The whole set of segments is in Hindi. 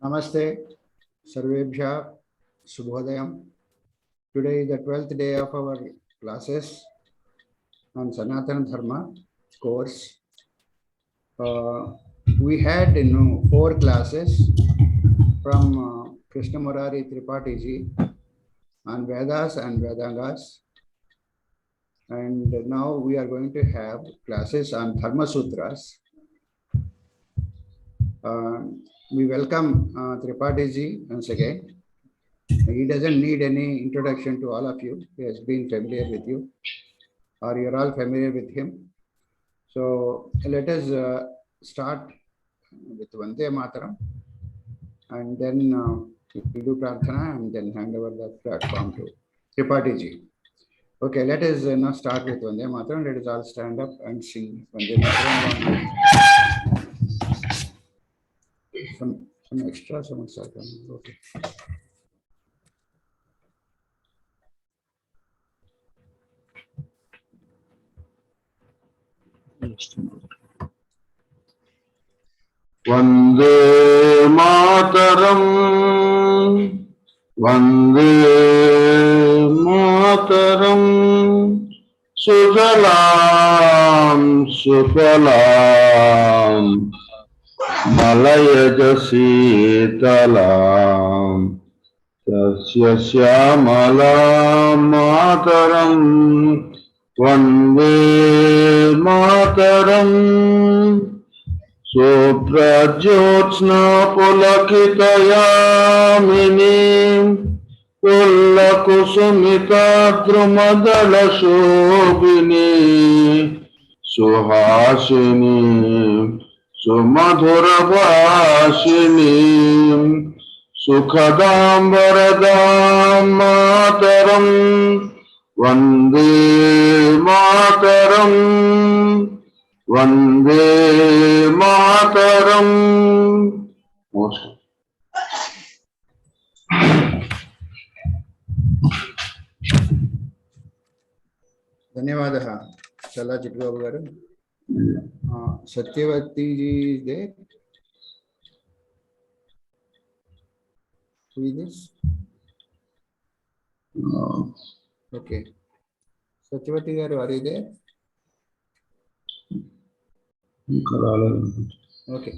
Namaste, Sarvebhya, Shubhodayam. Today is the 12th day of our classes on Sanatana Dharma course. We had 4 classes from Krishna Murari Tripathi ji on Vedas and Vedangas. And now we are going to have classes on Dharma Sutras. We welcome Tripathi ji once again. He doesn't need any introduction to all of you. He has been familiar with you, or you're all familiar with him. So let us start with Vande Mataram, and then we'll do Prarthana and then hand over the platform to Tripathi ji. Okay, let us now start with Vande Mataram. Let us all stand up and sing Vande Mataram. Some extra, okay. Vande Mataram, Vande Mataram, Sujalam, Sufalam, Malayaj Sitalam, Tasya Syamalam Mataram, Vande Mataram. Suprajyotsna pulakitayamini Pullakusumita drumadala shobhini Suhasini Sumadhurabhashini Sukhadam varadam mataram Vande Mataram Vande Mataram. ధన్యవాదాలు చల్లా చిట్టుబాబు గారు. Satyavati ji is there. Who is this? Okay. Satyavati garu, are you there? Okay.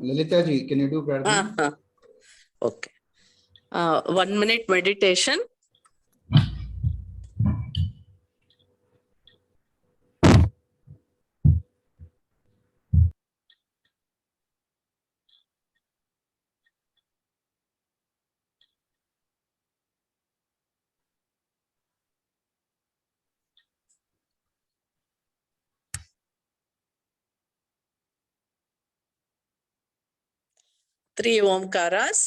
Lalita ji, can you do Prarthana? Okay. 1 minute meditation. Three Omkaras.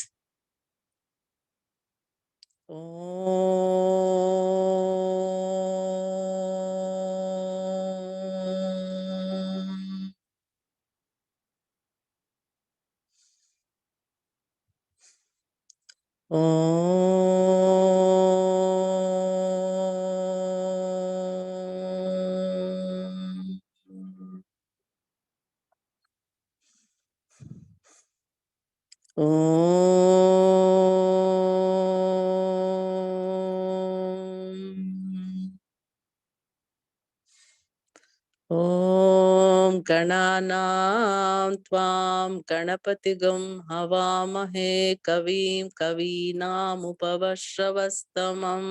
Om Gananam Tvam Ganapatigam Havamahe Kavim Kavinam Upavashravastamam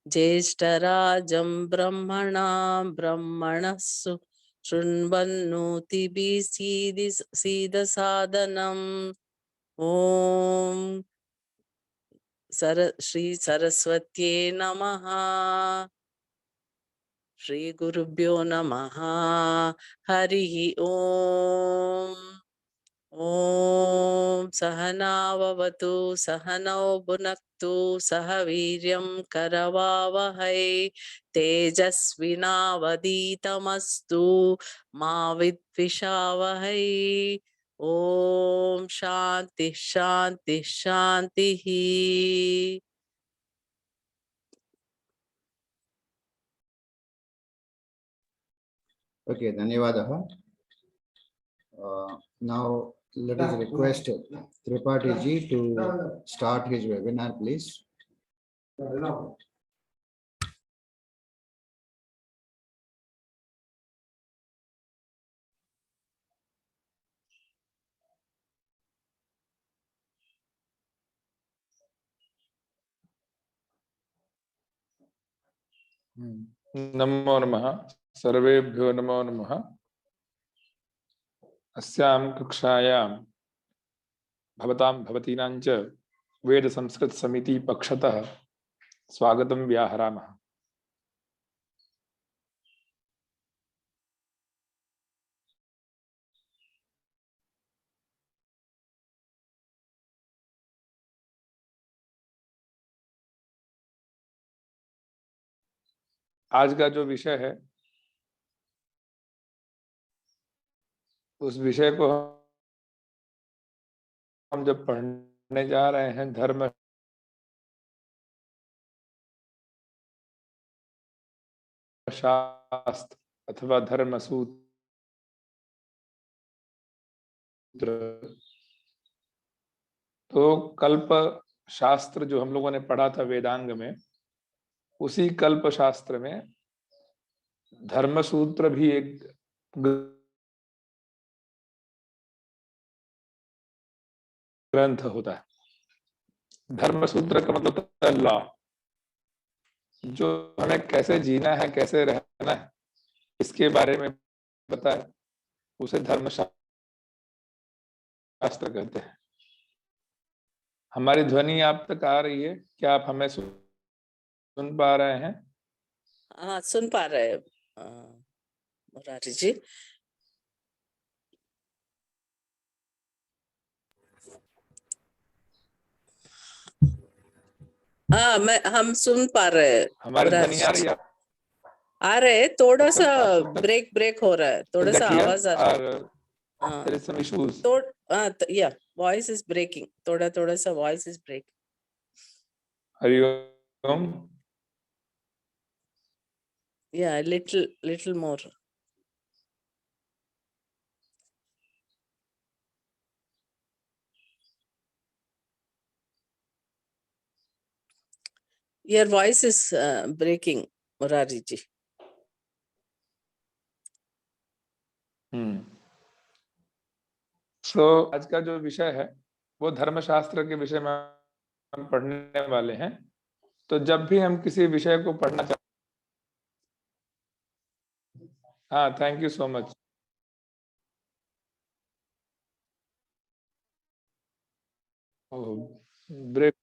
Jeshtarajam Brahmanam Brahmanasu Shunvannuti Sida Sadhanam. Om Shri Saraswatye Namaha. Shri Gurubhyo Namaha. Harihi Om. Om Sahana Vavatu Sahanau Bhunaktu Sahaviryam Karavavahai Tejasvinavaditamastu Ma Vidvishavahai. Om Shanti Shanti Shanti. Okay, dhanyavadaha. Now let us request Tripathi ji to start his webinar, please. नमो नमः सर्वेभ्यो नमो नमः। अस्यां कक्षायां भवतां भवतीनां च वेद संस्कृत समिति पक्षतः स्वागतं व्याहरामः। आज का जो विषय है उस विषय को हम जब पढ़ने जा रहे हैं धर्म शास्त्र अथवा धर्म सूत्र, तो कल्प शास्त्र जो हम लोगों ने पढ़ा था वेदांग में, उसी कल्प शास्त्र में धर्म सूत्र भी एक ग्रंथ होता है। धर्म सूत्र का मतलब होता है लॉ, जो हमें कैसे जीना है, कैसे रहना है, इसके बारे में बताए, उसे धर्म शास्त्र कहते हैं। हमारी ध्वनि आप तक आ रही है? क्या आप हमें सुन पा रहे हैं? हाँ, सुन पा रहे हैं मुरारी जी। हाँ, हम सुन पा रहे हैं। हमारी ध्वनि आ रही है? आ रहे हैं, थोड़ा सा ब्रेक हो रहा है, थोड़ा सा आवाज आ रहा है। There is some issues. Yeah, voice is breaking. थोड़ा सा voice is breaking. Hariom. Yeah, little more. Your voice is breaking, Murari ji. आज का जो विषय है वो धर्मशास्त्र के विषय में हम पढ़ने वाले हैं। तो जब भी हम किसी विषय को पढ़ना चाहते, हाँ, thank you so much. Break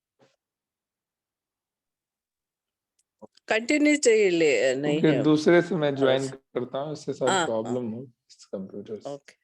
continue चाहिए नहीं है। दूसरे से मैं ज्वाइन करता हूँ, इससे सब प्रॉब्लम हो इस कंप्यूटर से। ओके।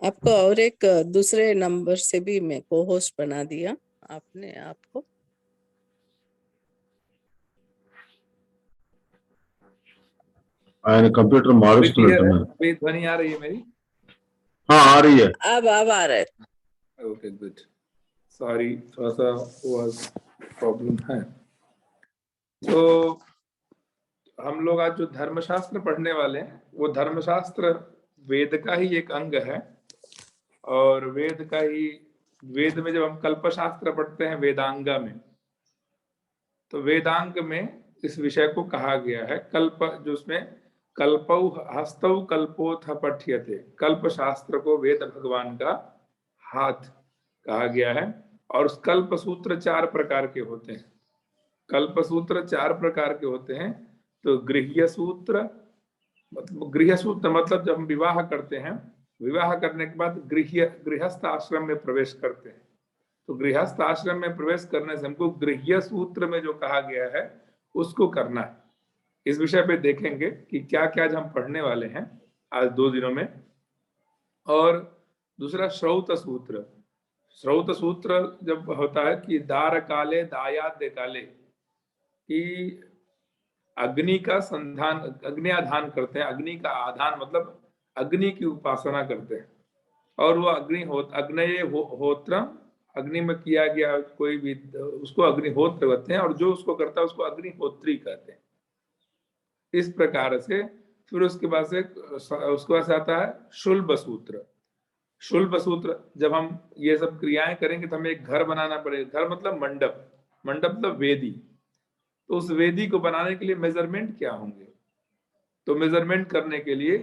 आपको और एक दूसरे नंबर से भी मैं को होस्ट बना दिया आपने आपको। ఆయన కంప్యూటర్ మారుస్తున్నట్టున్నారు. ध्वनि आ रही है मेरी? हाँ, आ रही है। अब आ रहा है। Okay, good. सॉरी, थोड़ा सा वाज प्रॉब्लम है। तो हम लोग आज जो धर्मशास्त्र पढ़ने वाले हैं वो धर्मशास्त्र वेद का ही एक अंग है। और वेद में जब हम कल्पशास्त्र पढ़ते हैं वेदांगा में, तो वेदांग में इस विषय को कहा गया है कल्प, जो उसमें कल्पौ हस्तौ कल्पोथ पठ्यते, कल्प शास्त्र को वेद भगवान का हाथ कहा गया है। और उस कल्प सूत्र 4 प्रकार के होते हैं। कल्प सूत्र 4 प्रकार के होते हैं। तो गृह्य सूत्र मतलब जब हम विवाह करते हैं, विवाह करने के बाद गृहस्थ आश्रम में प्रवेश करते हैं, तो गृहस्थ आश्रम में प्रवेश करने से हमको गृह्य सूत्र में जो कहा गया है उसको करना है। इस विषय पे देखेंगे कि क्या क्या हम पढ़ने वाले हैं आज 2 दिनों में। और दूसरा श्रौत सूत्र। श्रौत सूत्र जब होता है कि दार काले दायाद काले, कि अग्नि का संधान, अग्नि आधान करते हैं, अग्नि का आधान मतलब अग्नि की उपासना करते हैं, और वो अग्नये होत्र, अग्नि में किया गया कोई भी उसको अग्निहोत्र कहते हैं, और जो उसको करता है उसको अग्निहोत्री कहते हैं। इस प्रकार से फिर उसके बाद से आता है शुल्ब सूत्र। शुल्ब सूत्र, जब हम ये सब क्रियाएं करेंगे तो हमें एक घर बनाना पड़ेगा। घर मतलब मंडप, मंडप मतलब वेदी। तो उस वेदी को बनाने के लिए मेजरमेंट क्या होंगे, तो मेजरमेंट करने के लिए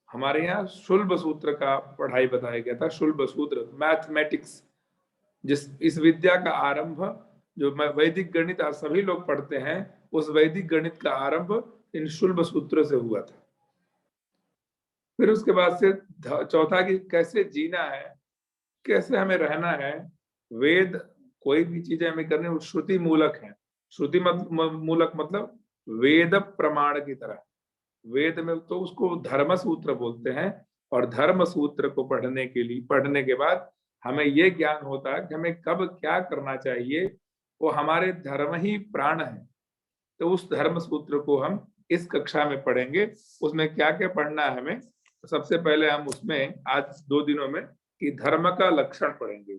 हमारे यहाँ शुल्ब सूत्र का पढ़ाई बताया गया था। शुल्ब सूत्र मैथमेटिक्स, इस विद्या का आरंभ, जो वैदिक गणित आज सभी लोग पढ़ते हैं, उस वैदिक गणित का आरंभ इन शुल्ब सूत्र से हुआ था। फिर उसके बाद से चौथा कि कैसे जीना है, कैसे हमें रहना है। वेद कोई भी चीजें हमें करनी वो श्रुति मूलक है। श्रुति मूलक मतलब वेद प्रमाण की तरह। वेद में तो उसको धर्म सूत्र बोलते हैं, और धर्म सूत्र को पढ़ने के बाद हमें ये ज्ञान होता है कि हमें कब क्या करना चाहिए। वो हमारे धर्म ही प्राण है। तो उस धर्म सूत्र को हम इस कक्षा में पढ़ेंगे। उसमें क्या क्या पढ़ना है हमें, तो सबसे पहले हम उसमें आज 2 दिनों में कि धर्म का लक्षण पढ़ेंगे,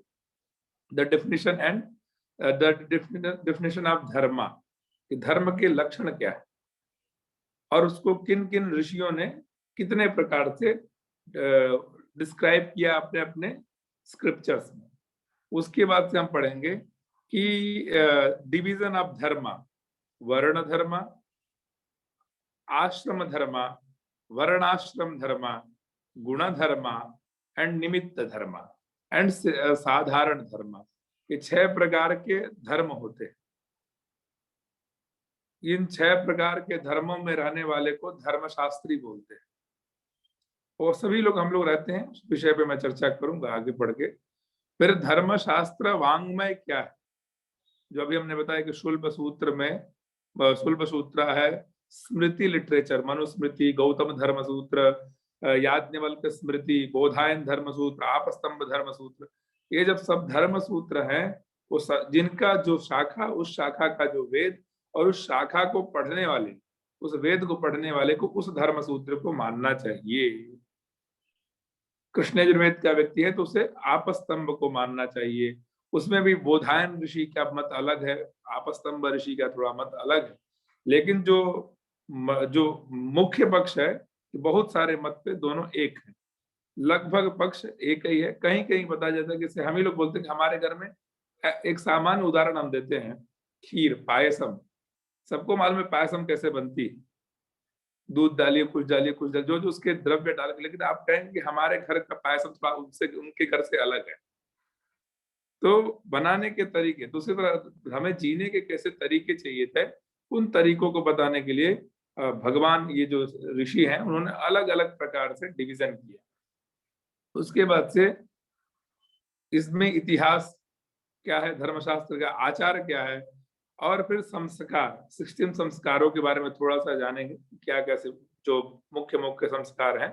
द डेफिनेशन ऑफ धर्म, कि धर्म के लक्षण क्या है, और उसको किन किन ऋषियों ने कितने प्रकार से डिस्क्राइब किया अपने अपने स्क्रिप्चर्स में। उसके बाद से हम पढ़ेंगे कि डिवीजन ऑफ धर्म, वर्ण धर्म, आश्रम धर्म, वर्णाश्रम धर्म, गुण धर्म एंड निमित्त धर्म एंड साधारण धर्म। ये 6 प्रकार के धर्म होते हैं। इन 6 प्रकार के धर्मों में रहने वाले को धर्मशास्त्री बोलते हैं, और सभी लोग हम लोग रहते हैं। उस विषय पे मैं चर्चा करूंगा आगे बढ़ के। फिर धर्मशास्त्र वांग्मय क्या है, जो अभी हमने बताया कि शुल्ब सूत्र में, शुल्ब सूत्र है स्मृति लिटरेचर, मनुस्मृति, गौतम धर्म सूत्र, याज्ञवल्क्य स्मृति, बोधायन धर्म सूत्र, आपस्तंभ धर्म सूत्र। ये जब सब धर्म सूत्र हैं, वो जिनका जो शाखा, उस शाखा का जो वेद, और उस शाखा को पढ़ने वाले, उस वेद को पढ़ने वाले को उस धर्म सूत्र को मानना चाहिए। कृष्ण यजुर्वेद का व्यक्ति है तो उसे आपस्तंभ को मानना चाहिए। उसमें भी बोधायन ऋषि का मत अलग है, आपस्तंभ ऋषि का थोड़ा मत अलग है, लेकिन जो मुख्य पक्ष है कि बहुत सारे मत पे दोनों एक है, लगभग पक्ष एक ही है। कहीं कहीं बताया जाता है कि हम ही लोग बोलते हैं कि हमारे घर में, एक सामान्य उदाहरण हम देते हैं, खीर, पायसम। सबको मालूम है पायसम कैसे बनती है, दूध डालिए, कुछ डालिए, कुछ डालिए, जो उसके द्रव्य डाल के। लेकिन आप कहेंगे कि हमारे घर का पायसम थोड़ा उनके घर से अलग है। तो बनाने के तरीके, दूसरी तरह हमें जीने के कैसे तरीके चाहिए थे, उन तरीकों को बताने के लिए भगवान, ये जो ऋषि हैं, उन्होंने अलग अलग प्रकार से डिवीजन किया। उसके बाद से इसमें इतिहास क्या है, धर्मशास्त्र का आचार क्या है, और फिर संस्कार, 16 संस्कारों के बारे में थोड़ा सा जानेंगे। क्या कैसे जो मुख्य संस्कार हैं,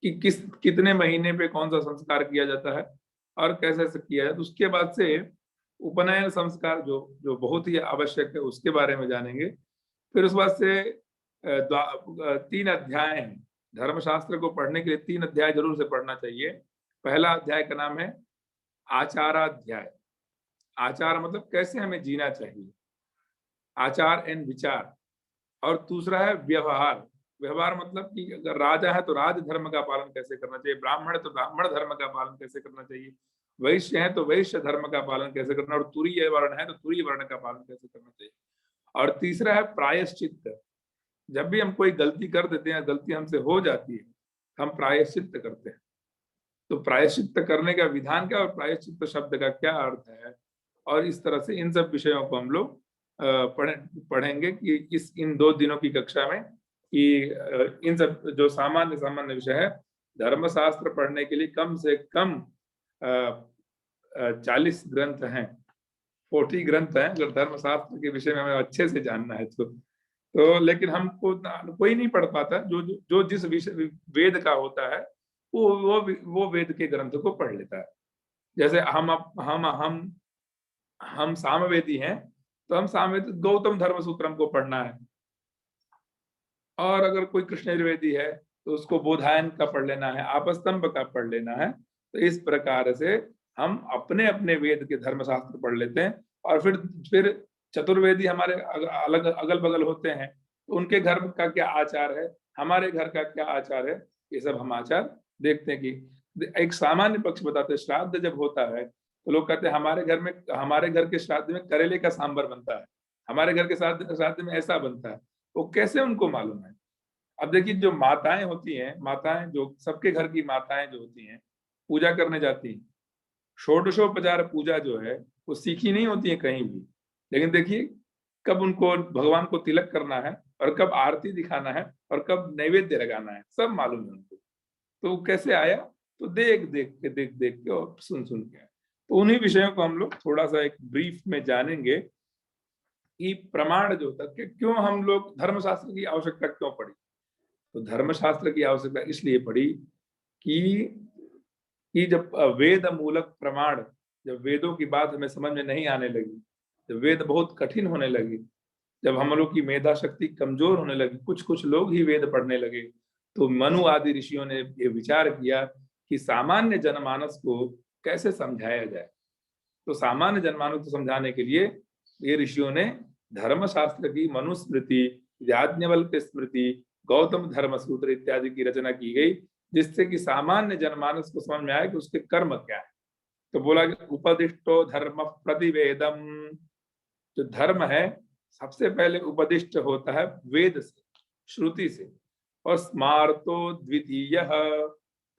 कि कितने महीने पे कौन सा संस्कार किया जाता है और कैसे से किया जाता है। उसके बाद से उपनयन संस्कार जो बहुत ही आवश्यक है, उसके बारे में जानेंगे। फिर उस बाद से 3 अध्याय हैं। धर्मशास्त्र को पढ़ने के लिए 3 अध्याय जरूर से पढ़ना चाहिए। पहला अध्याय का नाम है आचाराध्याय। आचार मतलब कैसे हमें जीना चाहिए, आचार एंड विचार। और दूसरा है व्यवहार। व्यवहार मतलब कि अगर राजा है तो राज धर्म का पालन कैसे करना चाहिए, ब्राह्मण है तो ब्राह्मण धर्म का पालन कैसे करना चाहिए, वैश्य है तो वैश्य धर्म का पालन कैसे करना, और तुरीय वर्ण है तो तुरीय वर्ण का पालन कैसे करना चाहिए। और तीसरा है प्रायश्चित्त। जब भी हम कोई गलती कर देते हैं, गलती हमसे हो जाती है, हम प्रायश्चित्त करते हैं। तो प्रायश्चित्त करने का विधान क्या, और प्रायश्चित्त शब्द का क्या अर्थ है, और इस तरह से इन सब विषयों को हम लोग पढ़ेंगे कि इन 2 दिनों की कक्षा में, कि इन सब जो सामान्य विषय है। धर्मशास्त्र पढ़ने के लिए कम से कम 40 ग्रंथ हैं, 40 ग्रंथ हैं, अगर धर्मशास्त्र के विषय में हमें अच्छे से जानना है तो लेकिन हमको कोई नहीं पढ़ पाता। जो जिस विषय वेद का होता है वो वेद के ग्रंथ को पढ़ लेता है। जैसे हम सामवेदी हैं, तो हम सामवेद गौतम धर्म सूत्रम को पढ़ना है, और अगर कोई कृष्ण यजुर्वेदी है तो उसको बोधायन का पढ़ लेना है, आपस्तंभ का पढ़ लेना है। तो इस प्रकार से हम अपने अपने वेद के धर्मशास्त्र पढ़ लेते हैं, और फिर चतुर्वेदी हमारे अलग अगल बगल होते हैं, तो उनके घर का क्या आचार है, हमारे घर का क्या आचार है, ये सब हम आचार देखते हैं। कि एक सामान्य पक्ष बताते हैं, श्राद्ध जब होता है तो लोग कहते हैं हमारे घर के श्राद्ध में करेले का सांबर बनता है, हमारे घर के श्राद्ध में ऐसा बनता है। वो कैसे उनको मालूम है? अब देखिए, जो माताएं होती हैं, माताएं जो सबके घर की माताएं जो होती हैं, पूजा करने जाती हैं, षोडशोपचार पूजा जो है वो सीखी नहीं होती है कहीं भी, लेकिन देखिए कब उनको भगवान को तिलक करना है, और कब आरती दिखाना है, और कब नैवेद्य लगाना है, सब मालूम है उनको। तो कैसे आया? तो देख देख के और सुन के। तो उन्हीं विषयों को हम लोग थोड़ा सा एक ब्रीफ में जानेंगे कि प्रमाण जो था कि क्यों हम लोग धर्मशास्त्र की आवश्यकता क्यों पड़ी। तो धर्मशास्त्र की आवश्यकता इसलिए पड़ी कि जब वेद मूलक प्रमाण, जब वेदों की बात हमें समझ में नहीं आने लगी, जब वेद बहुत कठिन होने लगी, जब हम लोग की मेधा शक्ति कमजोर होने लगी, कुछ लोग ही वेद पढ़ने लगे, तो मनु आदि ऋषियों ने ये विचार किया कि सामान्य जनमानस को कैसे समझाया जाए। तो सामान्य जनमानस को समझाने के लिए ये ऋषियों ने धर्मशास्त्र की मनुस्मृति, याज्ञवल्क्य स्मृति, गौतम धर्म सूत्र इत्यादि की रचना की गई, जिससे कि सामान्य जनमानस को समझ में आए कि उसके कर्म क्या है। तो बोला कि उपदिष्टो धर्म प्रतिवेदम, जो धर्म है सबसे पहले उपदिष्ट होता है वेद से, श्रुति से, और स्मार्तो द्वितीय,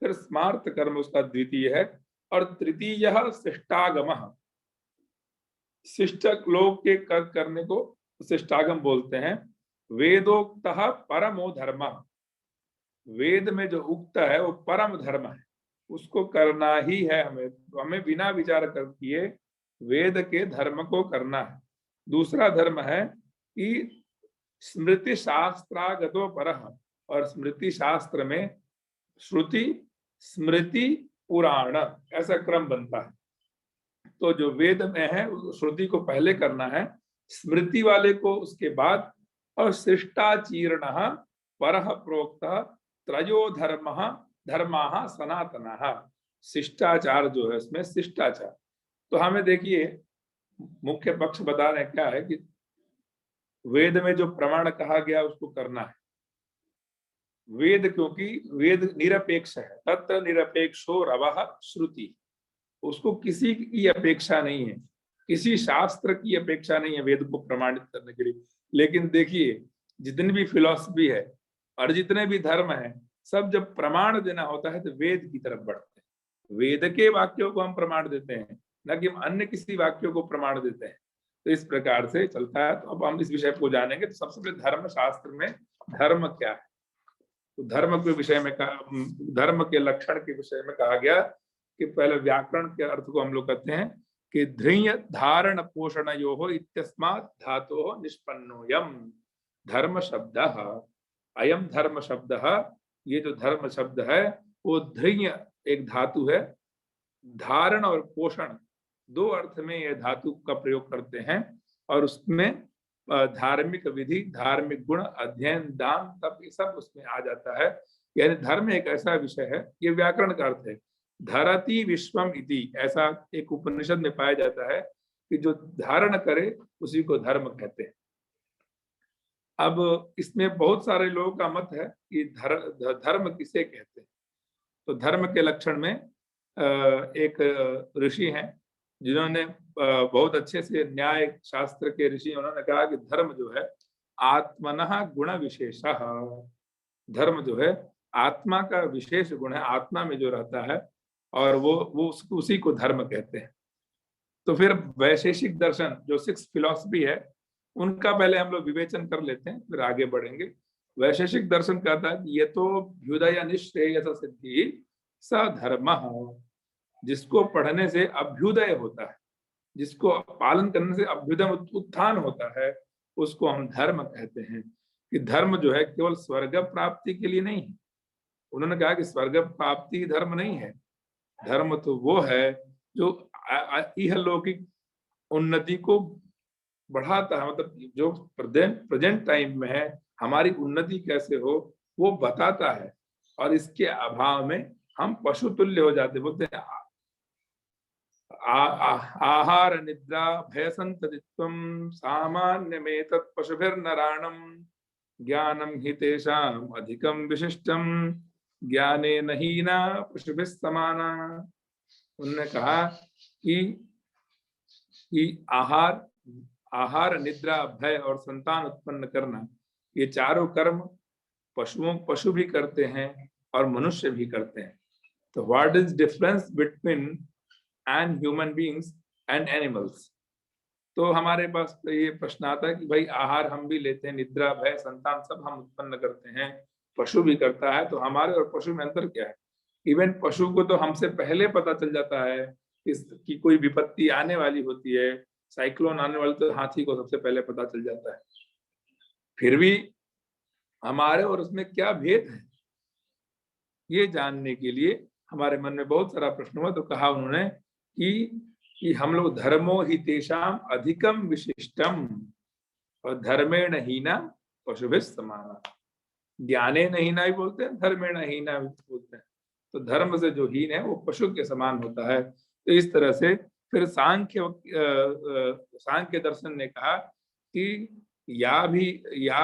फिर स्मार्त कर्म उसका द्वितीय है, और तृतीय शिष्टागम, शिष्ट लोग के कर्म करने को शिष्टागम बोलते हैं। वेदोक्त परमो धर्म, वेद में जो उक्त है वो परम धर्म है, उसको करना ही है हमें, तो हमें बिना विचार कर किए वेद के धर्म को करना है। दूसरा धर्म है कि स्मृति शास्त्रागतो परः, और स्मृति शास्त्र में श्रुति स्मृति पुराण ऐसा क्रम बनता है। तो जो वेद में है श्रुति को पहले करना है, स्मृति वाले को उसके बाद, और शिष्टाचीर्ण परः प्रोक्त त्रयो धर्मा सनातन, शिष्टाचार जो है इसमें शिष्टाचार। तो हमें देखिए मुख्य पक्ष बता रहे क्या है कि वेद में जो प्रमाण कहा गया उसको करना है। वेद क्योंकि वेद निरपेक्ष है, तत्र निरपेक्षो रवः श्रुति, उसको किसी की अपेक्षा नहीं है, किसी शास्त्र की अपेक्षा नहीं है वेद को प्रमाणित करने के लिए। लेकिन देखिए जितनी भी फिलॉसफी है और जितने भी धर्म है, सब जब प्रमाण देना होता है तो वेद की तरफ बढ़ते हैं, वेद के वाक्यों को हम प्रमाण देते हैं, न कि हम अन्य किसी वाक्यों को प्रमाण देते हैं। तो इस प्रकार से चलता है। तो अब हम इस विषय को जानेंगे। तो सबसे पहले धर्म शास्त्र में धर्म क्या है, तो धर्म के विषय में धर्म के लक्षण के विषय में कहा गया कि पहले व्याकरण के अर्थ को हम लोग कहते हैं कि धृय धारण पोषणयोः इत्यस्मात् धातोः निष्पन्नोऽयम् धर्म शब्दः। अयम धर्म शब्द, ये जो धर्म शब्द है वो धृय एक धातु है, धारण और पोषण दो अर्थ में यह धातु का प्रयोग करते हैं, और उसमें धार्मिक विधि, धार्मिक गुण, अध्ययन, दान, तप, ये सब उसमें आ जाता है। यानी धर्म एक ऐसा विषय है, ये व्याकरण का अर्थ है। धरती विश्वम इति, ऐसा एक उपनिषद में पाया जाता है कि जो धारण करे उसी को धर्म कहते हैं। अब इसमें बहुत सारे लोगों का मत है कि धर्म किसे कहते हैं। तो धर्म के लक्षण में एक ऋषि हैं जिन्होंने बहुत अच्छे से न्याय शास्त्र के ऋषि, उन्होंने कहा कि धर्म जो है आत्मनः गुण विशेषः, धर्म जो है आत्मा का विशेष गुण है, आत्मा में जो रहता है, और वो उसी को धर्म कहते हैं। तो फिर वैशेषिक दर्शन जो 6 फिलॉसफी है उनका पहले हम लोग विवेचन कर लेते हैं, फिर आगे बढ़ेंगे। वैशेषिक दर्शन कहता है कि ये तो अभ्युदय निश्रेयस सिद्धि स धर्मः, जिसको पढ़ने से अभ्युदय होता है, जिसको पालन करने से अभ्युदय उत्थान होता है, उसको हम धर्म कहते हैं। कि धर्म जो है केवल स्वर्ग प्राप्ति के लिए नहीं है, उन्होंने कहा कि स्वर्ग प्राप्ति धर्म नहीं है, धर्म तो वो है जो इहलौकिक उन्नति को बढ़ाता है, मतलब जो प्रेजेंट टाइम में है हमारी उन्नति कैसे हो वो बताता है, और इसके अभाव में हम पशु तुल्य हो जाते। बोलते हैं आहार निद्रा भय संततित्वम सामान्यमेतत् पशुभिर्नराणम ज्ञानम हि तेषाम् अधिकम विशिष्टम ज्ञाने नहीना पशुभिः समाना। उन्होंने कहा कि आहार निद्रा भय और संतान उत्पन्न करना, ये चारों कर्म पशु भी करते हैं और मनुष्य भी करते हैं। तो what is difference between and human beings and animals? तो हमारे पास ये प्रश्न आता है कि भाई आहार हम भी लेते हैं, निद्रा भय संतान सब हम उत्पन्न करते हैं, पशु भी करता है, तो हमारे और पशु में अंतर क्या है? इवन पशु को तो हमसे पहले पता चल जाता है कि कोई विपत्ति आने वाली होती है, साइक्लोन आने वाली, तो हाथी को सबसे पहले पता चल जाता है। फिर भी हमारे और उसमें क्या भेद है, ये जानने के लिए हमारे मन में बहुत सारा प्रश्न हुआ। तो कहा उन्होंने कि हम लोग धर्मो हि तेषाम अधिकम विशिष्टम और धर्मेण हीना पशुभिः समाना। ज्ञानेन हीना भी बोलते हैं, धर्मेण हीना भी बोलते हैं। तो धर्म से जो हीन है वो पशु के समान होता है। तो इस तरह से फिर सांख्य दर्शन ने कहा कि या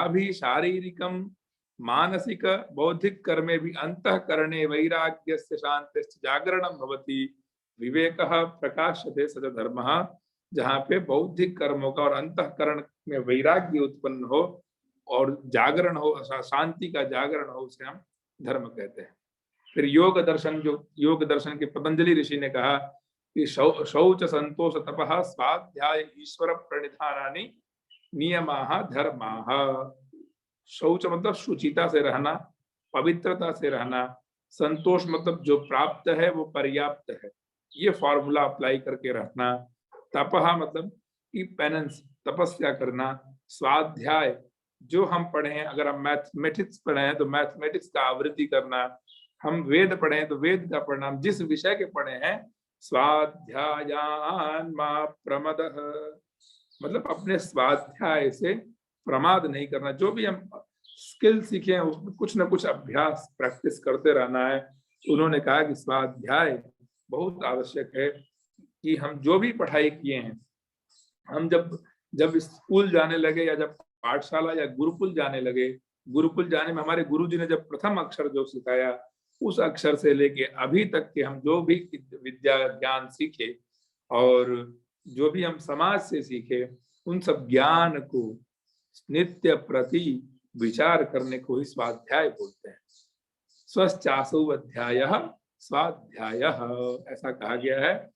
भी शारीरिकम मानसिक बौद्धिक कर्मे भी अंतःकरणे वैराग्यस्य शांतिश्च जागरणं भवति विवेकः प्रकाश्यते स च धर्मः। जहाँ पे बौद्धिक कर्मों का और अंतःकरण में वैराग्य उत्पन्न हो और जागरण हो, शांति का जागरण हो, उसे हम धर्म कहते हैं। फिर योग दर्शन के पतंजलि ऋषि ने कहा कि शौच संतोष तपः स्वाध्याय ईश्वर प्रणिधानानि नियमाः धर्माः। शौच मतलब शुचिता से रहना, पवित्रता से रहना, संतोष मतलब जो प्राप्त है वो पर्याप्त है, ये फॉर्मूला अप्लाई करके रखना, तपः मतलब कि पेनेंस तपस्या करना, स्वाध्याय जो हम पढ़े हैं, अगर हम मैथमेटिक्स पढ़े हैं तो मैथमेटिक्स का आवृत्ति करना, हम वेद पढ़े हैं तो वेद का पढ़ना, जिस विषय के पढ़े हैं स्वाध्यायान मा प्रमदः, मतलब अपने स्वाध्याय से प्रमाद नहीं करना। जो भी हम स्किल सीखे हैं उसमें कुछ ना कुछ अभ्यास प्रैक्टिस करते रहना है। उन्होंने कहा कि स्वाध्याय बहुत आवश्यक है कि हम जो भी पढ़ाई किए हैं, हम जब स्कूल जाने लगे या जब पाठशाला या गुरुकुल जाने लगे, गुरुकुल जाने में हमारे गुरुजी ने जब प्रथम अक्षर जो सिखाया, उस अक्षर से लेके अभी तक के हम जो भी विद्या ज्ञान सीखे और जो भी हम समाज से सीखे, उन सब ज्ञान को नित्य प्रति विचार करने को ही स्वाध्याय बोलते हैं। स्वश्चासो अध्यायः स्वाध्यायः, ऐसा कहा गया है।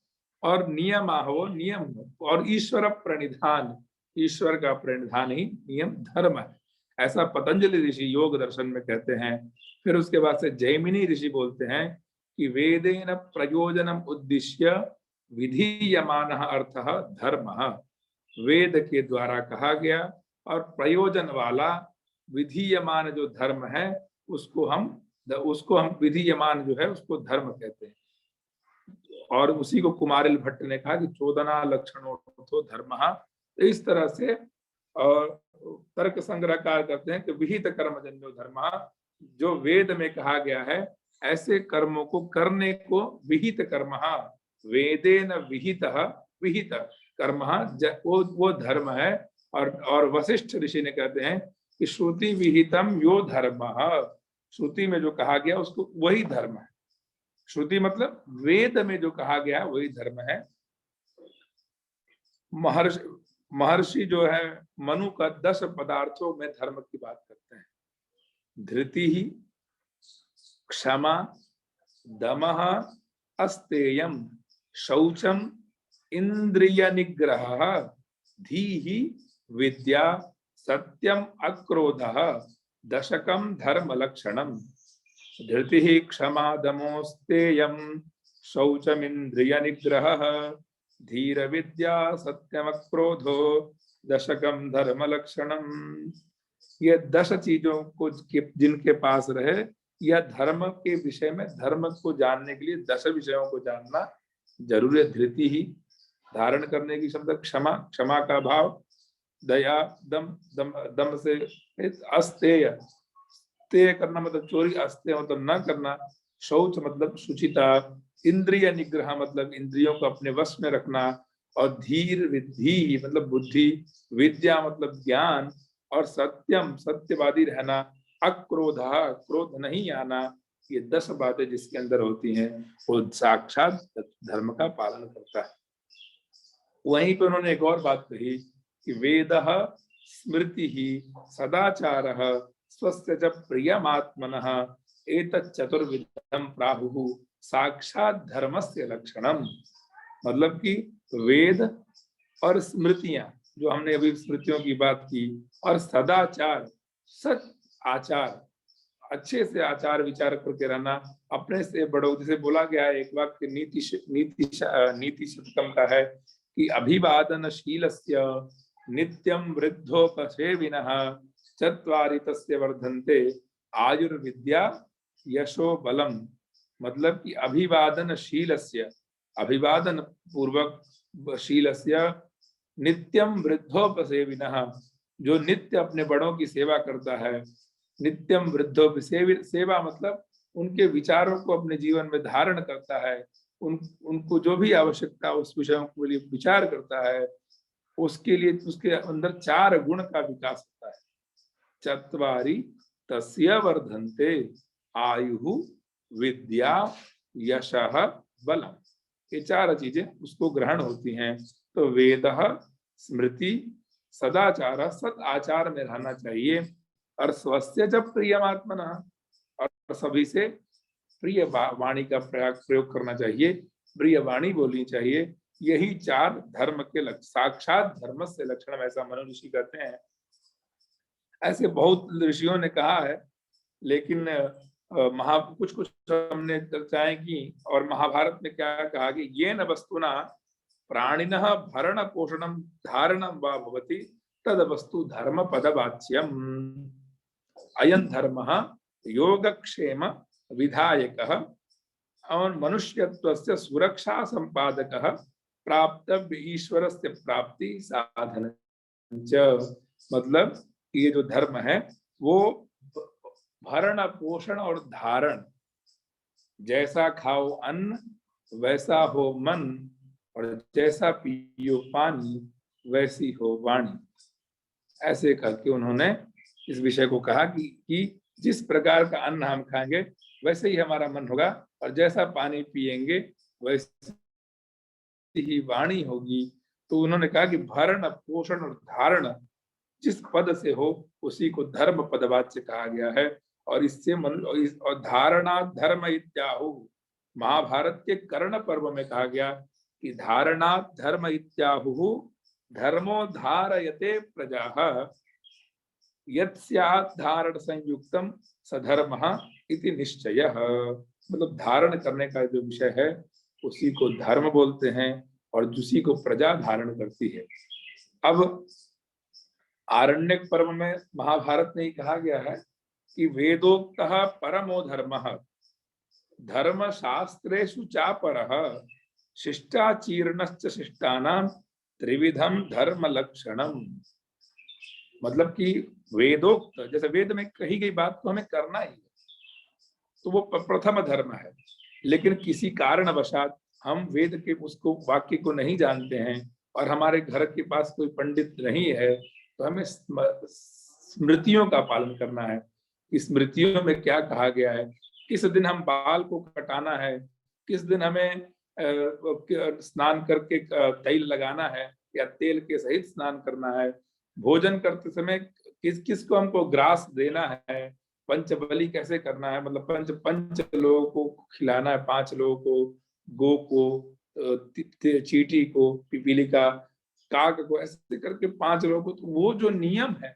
और नियम हो, नियम हो, और ईश्वर प्रणिधान, ईश्वर का प्रणिधान ही नियम धर्म है, ऐसा पतंजलि ऋषि योग दर्शन में कहते हैं। फिर उसके बाद से जैमिनी ऋषि बोलते हैं कि वेदेन प्रयोजनम उद्दिश्य विधीयमानः अर्थः धर्मः। वेद के द्वारा कहा गया और प्रयोजन वाला विधीयमान जो धर्म है उसको हम विधीयमान जो है उसको धर्म कहते हैं। और उसी को कुमारिल भट्ट ने कहा कि चोदना लक्षणोऽर्थो धर्मः। इस तरह से और तर्क संग्रहकार करते हैं कि विहित कर्मजन्यो धर्मः, जो वेद में कहा गया है ऐसे कर्मों को करने को विहित कर्मः, वेदेन विहितः विहित कर्मः वो धर्म है। और वशिष्ठ ऋषि ने कहते हैं कि श्रुति विहितम यो धर्मः, श्रुति में जो कहा गया उसको वही धर्म है। श्रुति मतलब वेद में जो कहा गया वही धर्म है। महर्षि जो है मनु का 10 पदार्थों में धर्म की बात करते हैं। धृति ही, क्षमा, दमः, अस्तेयम, शौचम, इंद्रिय निग्रह, धीहि, विद्या, सत्यम, अक्रोधः, दशकम धर्म लक्षणम। धृति ही, क्षमा, दमोस्तेयम, शौचमिंद्रिय निग्रह, धीर विद्या, सत्यम, अक्रोधो, दशकम धर्म लक्षणम। ये 10 चीजों को जिनके पास रहे या धर्म के विषय में धर्म को जानने के लिए 10 विषयों को जानना जरूरी है। धृति ही, धारण करने की क्षमता, क्षमा, क्षमा का भाव, दया, दम, दम, दम से अस्तेय, तेय करना मतलब चोरी, अस्तेय मतलब न करना, शौच मतलब शुचिता, इंद्रिय निग्रह मतलब इंद्रियों को अपने वश में रखना, और धीर विद्धि मतलब बुद्धि, विद्या मतलब ज्ञान, और सत्यम सत्यवादी रहना, अक्रोधा क्रोध नहीं आना। ये 10 बातें जिसके अंदर होती हैं वो साक्षात धर्म का पालन करता है। वहीं पे उन्होंने एक और बात कही कि वेदः स्मृति ही सदाचारः स्वस्य च प्रियमात्मनः एतत् चतुर्विधं प्राहुः साक्षात धर्मस्य लक्षणम। मतलब कि वेद और स्मृतियां, जो हमने अभी स्मृतियों की बात की, और सदाचार, सच आचार, अच्छे से आचार विचार करके रहना, अपने से बड़ों, जैसे बोला गया है एक वाक्य नीति शतकम का है कि अभिवादनशीलस्य नित्यं वृद्धोपसेविनः चत्वारि तस्य वर्धन्ते आयुर्विद्या यशो बलम। मतलब कि अभिवादनशीलस्य, अभिवादन पूर्वक शीलस्य, नित्यम वृद्धोपसेविनः, जो नित्य अपने बड़ों की सेवा करता है, नित्यम वृद्धोपसेवि, सेवा मतलब उनके विचारों को अपने जीवन में धारण करता है, उनको जो भी आवश्यकता उस विषयों के लिए विचार करता है, उसके लिए उसके अंदर 4 गुण का विकास होता है। चत्वारि तस्य वर्धन्ते आयु विद्या यशः बलम, ये 4 चीजें उसको ग्रहण होती हैं। तो वेदः, स्मृति, सदाचार, सद आचार में रहना चाहिए, और स्वस्य जब प्रियमात्मनः, और सभी से प्रिय वाणी का प्रयोग करना चाहिए, प्रिय वाणी बोलनी चाहिए। यही 4 धर्म के लक्षण, साक्षात धर्म से लक्षण, ऐसा मनु ऋषि कहते हैं। ऐसे बहुत ऋषियों ने कहा है, लेकिन कुछ हमने चर्चाएं की। और महाभारत में क्या कहा कि ये न वस्तुना प्राणिनः भरण पोषणम धारणम वा भवति तद वस्तु धर्म पदवाच्यम। अयं धर्मः योगक्षेम विधायकः और मनुष्यत्वस्य सुरक्षा संपादकः प्राप्तव्य ईश्वरस्य प्राप्ति साधन। मतलब ये जो धर्म है वो भरण पोषण और धारण, जैसा खाओ अन्न वैसा हो मन, और जैसा पियो पानी वैसी हो वाणी। ऐसे करके उन्होंने इस विषय को कहा कि जिस प्रकार का अन्न हम खाएंगे वैसे ही हमारा मन होगा, और जैसा पानी पिएंगे वैसी ही वाणी होगी। तो उन्होंने कहा कि भरण पोषण और धारण जिस पद से हो उसी को धर्म पदवाच्य कहा गया है। और इससे और धारणा धर्म इत्याहु, महाभारत के कर्ण पर्व में कहा गया कि धारणा धर्म इत्याहु धर्मो धारयते प्रजाः यत् धारण संयुक्तम सधर्मः इति निश्चयः। मतलब धारण करने का जो विषय है उसी को धर्म बोलते हैं, और उसी को प्रजा धारण करती है। अब आरण्यक पर्व में महाभारत में ही कहा गया है कि वेदोक्तः परमो धर्मः धर्म शास्त्रेषु चापरः शिष्टाचीर्णश्च शिष्टानां त्रिविधम धर्म लक्षणम। मतलब कि वेदोक्त, जैसे वेद में कही गई बात को हमें करना ही है, तो वो प्रथम धर्म है। लेकिन किसी कारणवशात हम वेद के उसको वाक्य को नहीं जानते हैं, और हमारे घर के पास कोई पंडित नहीं है, तो हमें स्मृतियों का पालन करना है कि स्मृतियों में क्या कहा गया है, किस दिन हम बाल को कटाना है, किस दिन हमें स्नान करके तैल लगाना है या तेल के सहित स्नान करना है, भोजन करते समय किस को हमको ग्रास देना है, पंचबली कैसे करना है, मतलब पंच लोगों को खिलाना है, 5 लोगों को, गो को, चींटी को, पिपीलिका, काक को, ऐसे करके 5 लोगों को। तो वो जो नियम है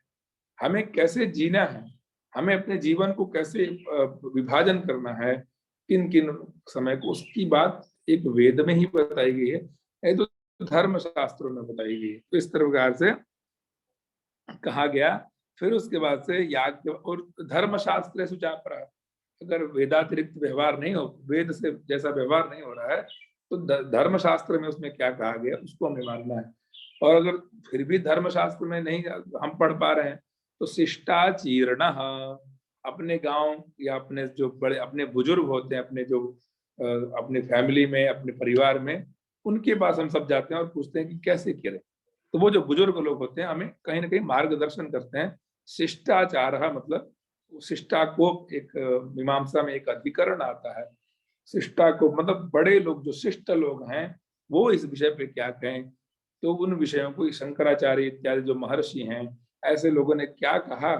हमें कैसे जीना है, हमें अपने जीवन को कैसे विभाजन करना है, किन किन समय को, उसकी बात एक वेद में ही बताई गई है, ये तो धर्म शास्त्रों में बताई गई है। तो इस प्रकार से कहा गया। फिर उसके बाद से याग और धर्म शास्त्र सुचापर, अगर वेदातिरिक्त व्यवहार नहीं हो, वेद से जैसा व्यवहार नहीं हो रहा है, तो धर्मशास्त्र में उसमें क्या कहा गया उसको हमें मानना है। और अगर फिर भी धर्मशास्त्र में नहीं हम पढ़ पा रहे हैं, तो शिष्टाचीर्ण, अपने गांव या अपने जो बड़े अपने बुजुर्ग होते हैं, अपने जो अपने फैमिली में, अपने परिवार में, उनके पास हम सब जाते हैं और पूछते हैं कि कैसे करें। तो वो जो बुजुर्ग लोग होते हैं हमें कहीं ना कहीं मार्गदर्शन करते हैं। शिष्टाचार मतलब शिष्टा को, एक मीमांसा में एक अधिकरण आता है, शिष्टा को मतलब बड़े लोग जो शिष्ट लोग हैं वो इस विषय पे क्या कहें। तो उन विषयों को शंकराचार्य इत्यादि जो महर्षि हैं, ऐसे लोगों ने क्या कहा,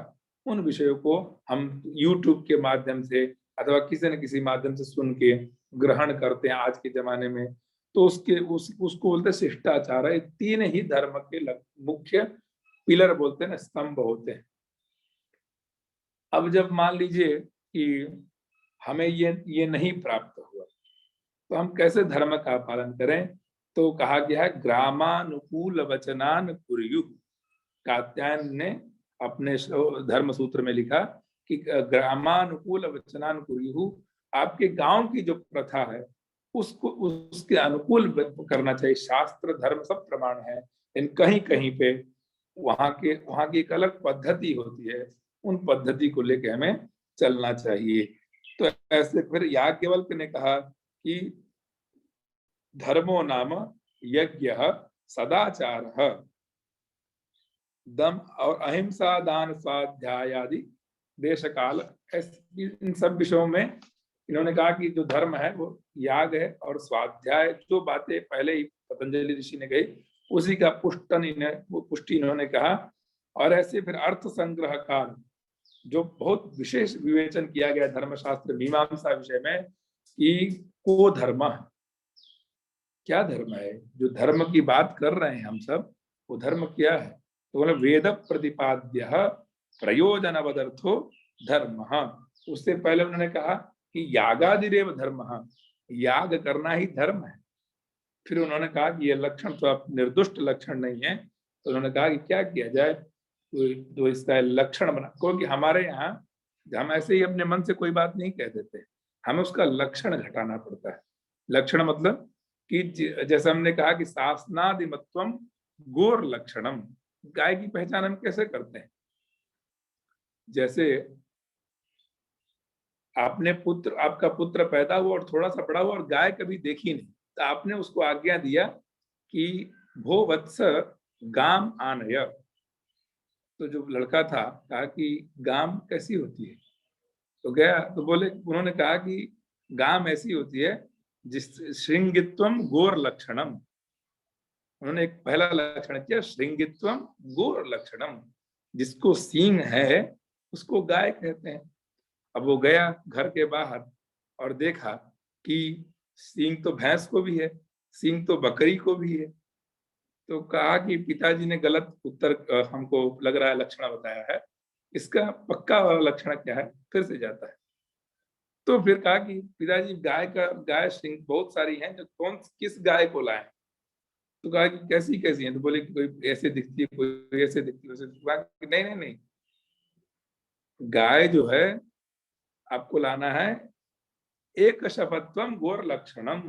उन विषयों को हम YouTube के माध्यम से अथवा किसी न किसी माध्यम से सुन के ग्रहण करते हैं आज के जमाने में। तो उसको बोलते हैं शिष्टाचार। ये तीन ही धर्म के मुख्य पिलर बोलते हैं ना, स्तंभ होते हैं। अब जब मान लीजिए कि हमें ये नहीं प्राप्त हुआ, तो हम कैसे धर्म का पालन करें? तो कहा गया है ग्रामानुकूल वचनान कुर्युः। कात्यायन ने अपने धर्म सूत्र में लिखा कि ग्रामानुकूल वचनान कुर्युः, आपके गांव की जो प्रथा है उसको उसके अनुकूल करना चाहिए। शास्त्र धर्म सब प्रमाण है, इन कहीं कहीं पे वहां की एक अलग पद्धति होती है, उन पद्धति को लेके हमें चलना चाहिए। तो ऐसे फिर याज्ञवल्क्य ने कहा कि धर्मो नाम यज्ञ सदाचार दम और अहिंसा दान स्वाध्याय आदि देश काल, इन सब विषयों में इन्होंने कहा कि जो धर्म है वो याग है और स्वाध्याय, जो बातें पहले ही पतंजलि ऋषि ने कही उसी का पुष्टि इन्होंने कहा। और ऐसे फिर अर्थ संग्रह काल, जो बहुत विशेष विवेचन किया गया धर्मशास्त्र मीमांसा विषय में कि को धर्म, क्या धर्म है, जो धर्म की बात कर रहे हैं हम सब, वो धर्म क्या है? तो बोले वेद प्रतिपाद्य प्रयोजनवदर्थो धर्म। उससे पहले उन्होंने कहा कि यागादिरेव धर्म, याग करना ही धर्म है। फिर उन्होंने कहा कि ये लक्षण तो अब निर्दुष्ट लक्षण नहीं है, तो उन्होंने कहा कि क्या किया जाए, तो इसका लक्षण बना, क्योंकि हमारे यहाँ हम ऐसे ही अपने मन से कोई बात नहीं कह देते, हमें उसका लक्षण घटाना पड़ता है। लक्षण मतलब कि जैसे हमने कहा कि शासनादिमत्वम गोर लक्षणम, गाय की पहचान हम कैसे करते हैं? जैसे आपका पुत्र पैदा हुआ और थोड़ा सा बड़ा हुआ और गाय कभी देखी नहीं, तो आपने उसको आज्ञा दिया कि भो वत्स गाम आनय। तो जो लड़का था कहा कि गाम कैसी होती है? तो गया तो बोले, उन्होंने कहा कि गाम ऐसी होती है जिस श्रृंगित्वम गोर लक्षणम। उन्होंने एक पहला लक्षण किया, श्रृंगित्वम गोर लक्षणम, जिसको सींग है उसको गाय कहते हैं। अब वो गया घर के बाहर और देखा कि सींग तो भैंस को भी है, सींग तो बकरी को भी है। तो कहा कि पिताजी ने गलत उत्तर हमको लग रहा है लक्षण बताया है, इसका पक्का वाला लक्षण क्या है? फिर से जाता है। तो फिर कहा कि पिताजी गाय सिंह बहुत सारी हैं, जो किस गाय को लाए? तो कहा कि कैसी कैसी हैं? तो बोले कि कोई ऐसे दिखती है, कोई ऐसे दिखती है, वैसे दिखती है। नहीं नहीं नहीं, गाय जो है आपको लाना है एक शपत्वम गोर लक्षणम,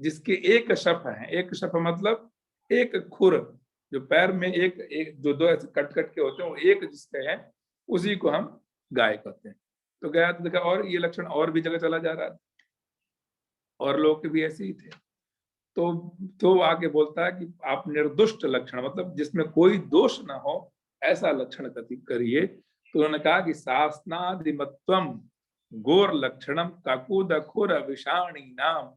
जिसके एक शप है। एक शप मतलब एक खुर, जो पैर में एक जो दो ऐसे कट कट के होते हैं, वो एक जिसके हैं उसी को हम गाय कहते हैं। तो गया तो देखा और ये लक्षण और भी जगह चला जा रहा है, और लोग के भी ऐसे ही थे। तो आगे बोलता है कि आप निर्दुष्ट लक्षण मतलब जिसमें कोई दोष ना हो, ऐसा लक्षण करिए। तो उन्होंने कहा कि शासनादिमत्वम गोर लक्षणम काकुद खुर विषाणी नाम,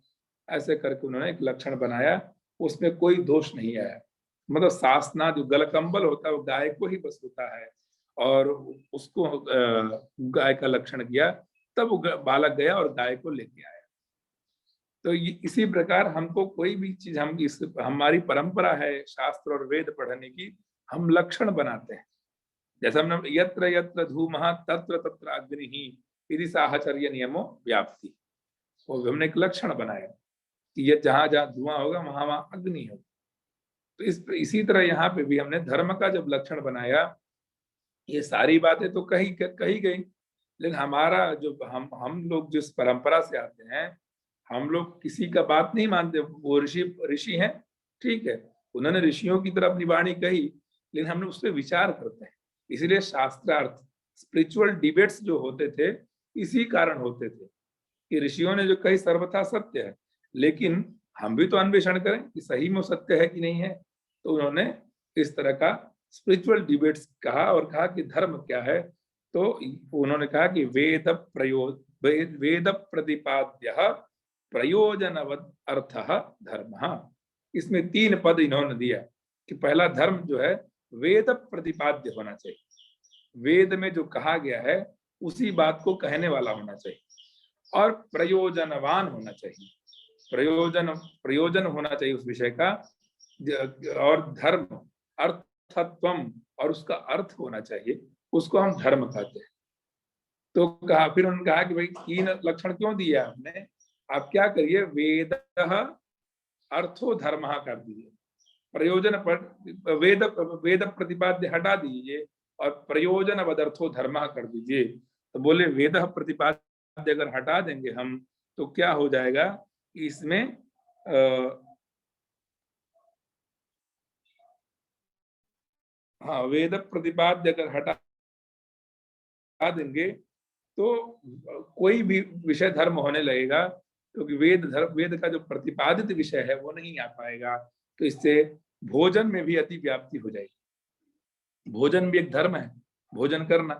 ऐसे करके उन्होंने एक लक्षण बनाया, उसमें कोई दोष नहीं आया। मतलब शासना जो गलकंबल होता है वो गाय को ही बस होता है, और उसको गाय का लक्षण किया, तब वो बालक गया और गाय को लेके आया। तो इसी प्रकार हमको कोई भी चीज, हमारी परंपरा है शास्त्र और वेद पढ़ने की, हम लक्षण बनाते हैं। जैसे हमने यत्र यत्र धूमः तत्र तत्र अग्निः इति साहचर्य नियमो व्याप्ति, वो हमने एक लक्षण बनाया कि ये जहां जहां धुआं होगा वहां वहां अग्नि होगा। तो इसी तरह यहाँ पे भी हमने धर्म का जब लक्षण बनाया, ये सारी बातें तो कही गई, लेकिन हमारा जो हम लोग जिस परंपरा से आते हैं, हम लोग किसी का बात नहीं मानते। वो ऋषि हैं, ठीक है, उन्होंने ऋषियों की तरह अपनी वाणी कही, लेकिन हमने उस पर विचार करते हैं। इसलिए शास्त्रार्थ, स्पिरिचुअल डिबेट्स जो होते थे, इसी कारण होते थे कि ऋषियों ने जो कही सर्वथा सत्य है, लेकिन हम भी तो अन्वेषण करें कि सही में सत्य है कि नहीं है। तो उन्होंने इस तरह का स्पिरिचुअल डिबेट्स कहा और कहा कि धर्म क्या है। तो उन्होंने कहा कि वेद प्रतिपाद्य प्रयोजनवद अर्थ धर्म। इसमें 3 पद इन्होंने दिया कि पहला धर्म जो है वेद प्रतिपाद्य होना चाहिए, वेद में जो कहा गया है उसी बात को कहने वाला होना चाहिए, और प्रयोजनवान होना चाहिए, प्रयोजन होना चाहिए उस विषय का, और धर्म अर्थत्वम, और उसका अर्थ होना चाहिए, उसको हम धर्म कहते हैं। तो कहा, फिर उन्होंने कहा कि भाई 3 लक्षण क्यों दिए आपने, आप क्या करिए, वेद अर्थो धर्म कर दीजिए, प्रयोजन पर वेद वेद प्रतिपाद्य हटा दीजिए और प्रयोजन वदर्थो धर्म कर दीजिए। तो बोले वेद प्रतिपाद्य अगर हटा देंगे हम तो क्या हो जाएगा, इसमें हाँ, वेद प्रतिपाद्य अगर हटा देंगे तो कोई भी विषय धर्म होने लगेगा, क्योंकि वेद का जो प्रतिपादित विषय है वो नहीं आ पाएगा। तो इससे भोजन में भी अति व्याप्ति हो जाएगी। भोजन भी एक धर्म है, भोजन करना।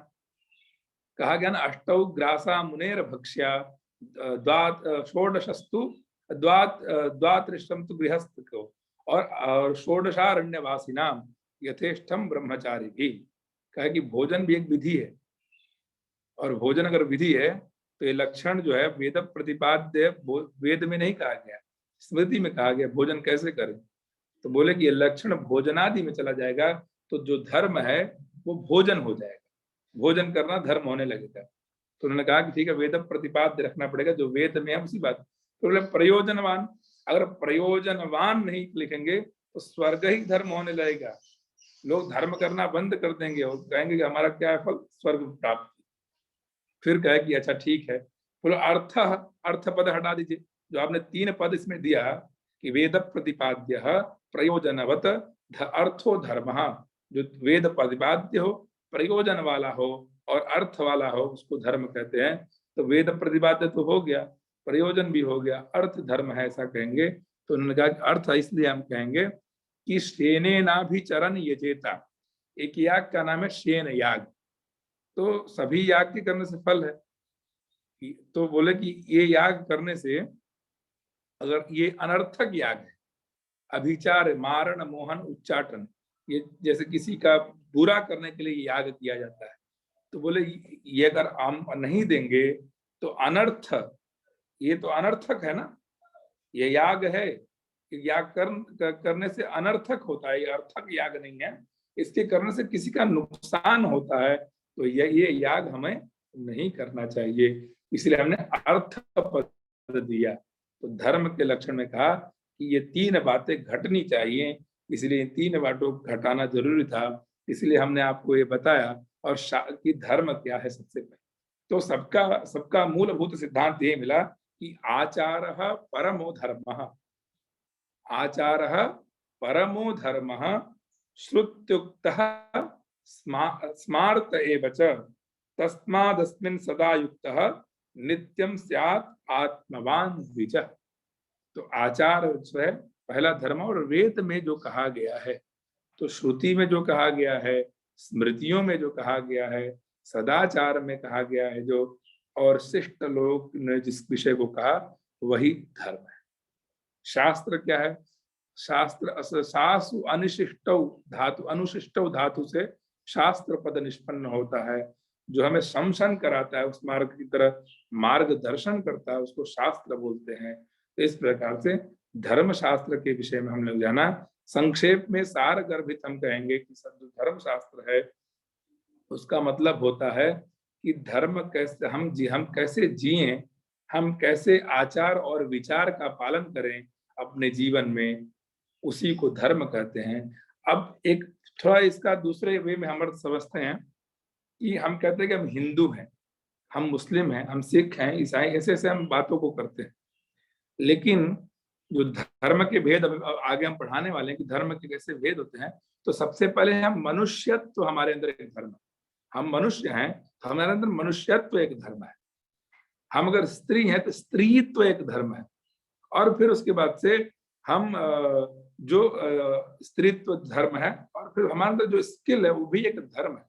कहा गया ना, अष्टौ ग्रासा मुनेर भक्ष्या षोडशस्तु द्वात्रिशतम तु गृहस्थ को, और षोडशारण्यवासिनाम यथेष्टम ब्रह्मचारी भी। कहा कि भोजन भी एक विधि है, और भोजन अगर विधि है तो ये लक्षण जो है वेद प्रतिपाद्य, वेद में नहीं कहा गया, स्मृति में कहा गया भोजन कैसे करें। तो बोले कि ये लक्षण भोजनादि में चला जाएगा तो जो धर्म है वो भोजन हो जाएगा, भोजन करना धर्म होने लगेगा। तो उन्होंने कहा कि ठीक है, वेद प्रतिपाद्य रखना पड़ेगा, जो वेद में है उसी बात। तो बोले प्रयोजनवान, अगर प्रयोजनवान नहीं लिखेंगे तो स्वर्ग ही धर्म होने लगेगा। लोग धर्म करना बंद कर देंगे और कहेंगे कि हमारा क्या है फल, स्वर्ग प्राप्त। फिर कहे कि अच्छा ठीक है, बोलो अर्थ पद हटा दीजिए, जो आपने 3 पद इसमें दिया कि वेद प्रतिपाद्य प्रयोजनवत अर्थो धर्म, जो वेद प्रतिपाद्य हो, प्रयोजन वाला हो और अर्थ वाला हो, उसको धर्म कहते हैं। तो वेद प्रतिपाद्य तो हो गया, प्रयोजन भी हो गया, अर्थ धर्म है ऐसा कहेंगे। तो उन्होंने कहा कि अर्थ इसलिए हम कहेंगे कि श्रेनेनाभिचरण यजेता, एक याग का नाम है शेन याग। तो सभी याग के करने से फल है। तो बोले कि ये याग करने से, अगर ये अनर्थक याग है, अभिचार, मारण, मोहन, उच्चाटन, ये जैसे किसी का बुरा करने के लिए याग किया जाता है, तो बोले ये अगर हम नहीं देंगे तो अनर्थ, ये तो अनर्थक है ना, ये याग है, याग करने से अनर्थक होता है, ये अर्थक याग नहीं है, इसके करने से किसी का नुकसान होता है, तो ये याग हमें नहीं करना चाहिए। इसलिए हमने अर्थ पद दिया। तो धर्म के लक्षण में कहा कि ये 3 बातें घटनी चाहिए, इसलिए 3 बातों को घटाना जरूरी था, इसलिए हमने आपको ये बताया। और कि धर्म क्या है सबसे पहले, तो सबका मूलभूत सिद्धांत ये मिला कि आचार परमो धर्म, आचार परमो धर्म, श्रुत्युक्त स्मार्त एव च, तस्मादस्मिन् सदा युक्तः नित्यं स्यात् आत्मवान द्विज। तो आचार जो है पहला धर्म, और वेद में जो कहा गया है, तो श्रुति में जो कहा गया है, स्मृतियों में जो कहा गया है, सदाचार में कहा गया है जो, और शिष्ट लोग ने जिस विषय को कहा वही धर्म है। शास्त्र क्या है, शास्त्र सासु अनुशिष्टौ धातु, अनुशिष्टौ धातु से शास्त्र पद निष्पन्न होता है, जो हमें शमशन कराता है, उस मार्ग की तरह मार्गदर्शन करता है, उसको शास्त्र बोलते हैं। तो इस प्रकार से धर्म शास्त्र के विषय में हमने जाना। संक्षेप में सार गर्भित हम कहेंगे कि जो धर्म शास्त्र है उसका मतलब होता है कि धर्म कैसे हम कैसे जिए, हम कैसे आचार और विचार का पालन करें अपने जीवन में, उसी को धर्म कहते हैं। अब एक थोड़ा इसका दूसरे वे में हम समझते हैं कि हम कहते हैं कि हम हिंदू हैं, हम मुस्लिम हैं, हम सिख हैं, ईसाई, ऐसे ऐसे हम बातों को करते हैं। लेकिन जो धर्म के भेद आगे हम पढ़ाने वाले हैं कि धर्म के कैसे भेद होते हैं, तो सबसे पहले हम मनुष्यत्व, तो हमारे अंदर एक धर्म है। हम मनुष्य हैं तो हमारे अंदर मनुष्यत्व एक धर्म है। हम अगर स्त्री हैं तो स्त्रीत्व एक धर्म है। और फिर उसके बाद से हम जो स्त्रीत्व धर्म है, और फिर हमारे अंदर जो स्किल है वो भी एक धर्म है।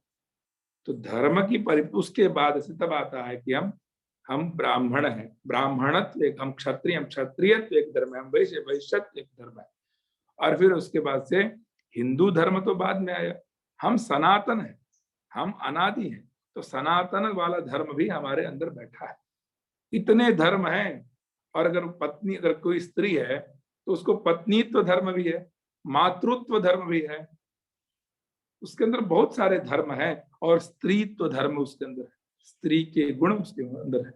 तो धर्म की उसके बाद से तब आता है कि हम ब्राह्मण हैं, ब्राह्मणत्व एक, हम क्षत्रिय, हम क्षत्रियत्व एक धर्म है, हम वैश्य, वैश्यत्व एक धर्म है। और फिर उसके बाद से हिंदू धर्म तो बाद में आया। हम सनातन हैं, हम अनादि हैं, तो सनातन वाला धर्म भी हमारे अंदर बैठा है। इतने धर्म हैं। और अगर पत्नी, अगर कोई स्त्री है तो उसको पत्नीत्व धर्म भी है, मातृत्व धर्म भी है, उसके अंदर बहुत सारे धर्म हैं। और स्त्रीत्व धर्म उसके अंदर है, स्त्री के गुण उसके अंदर है।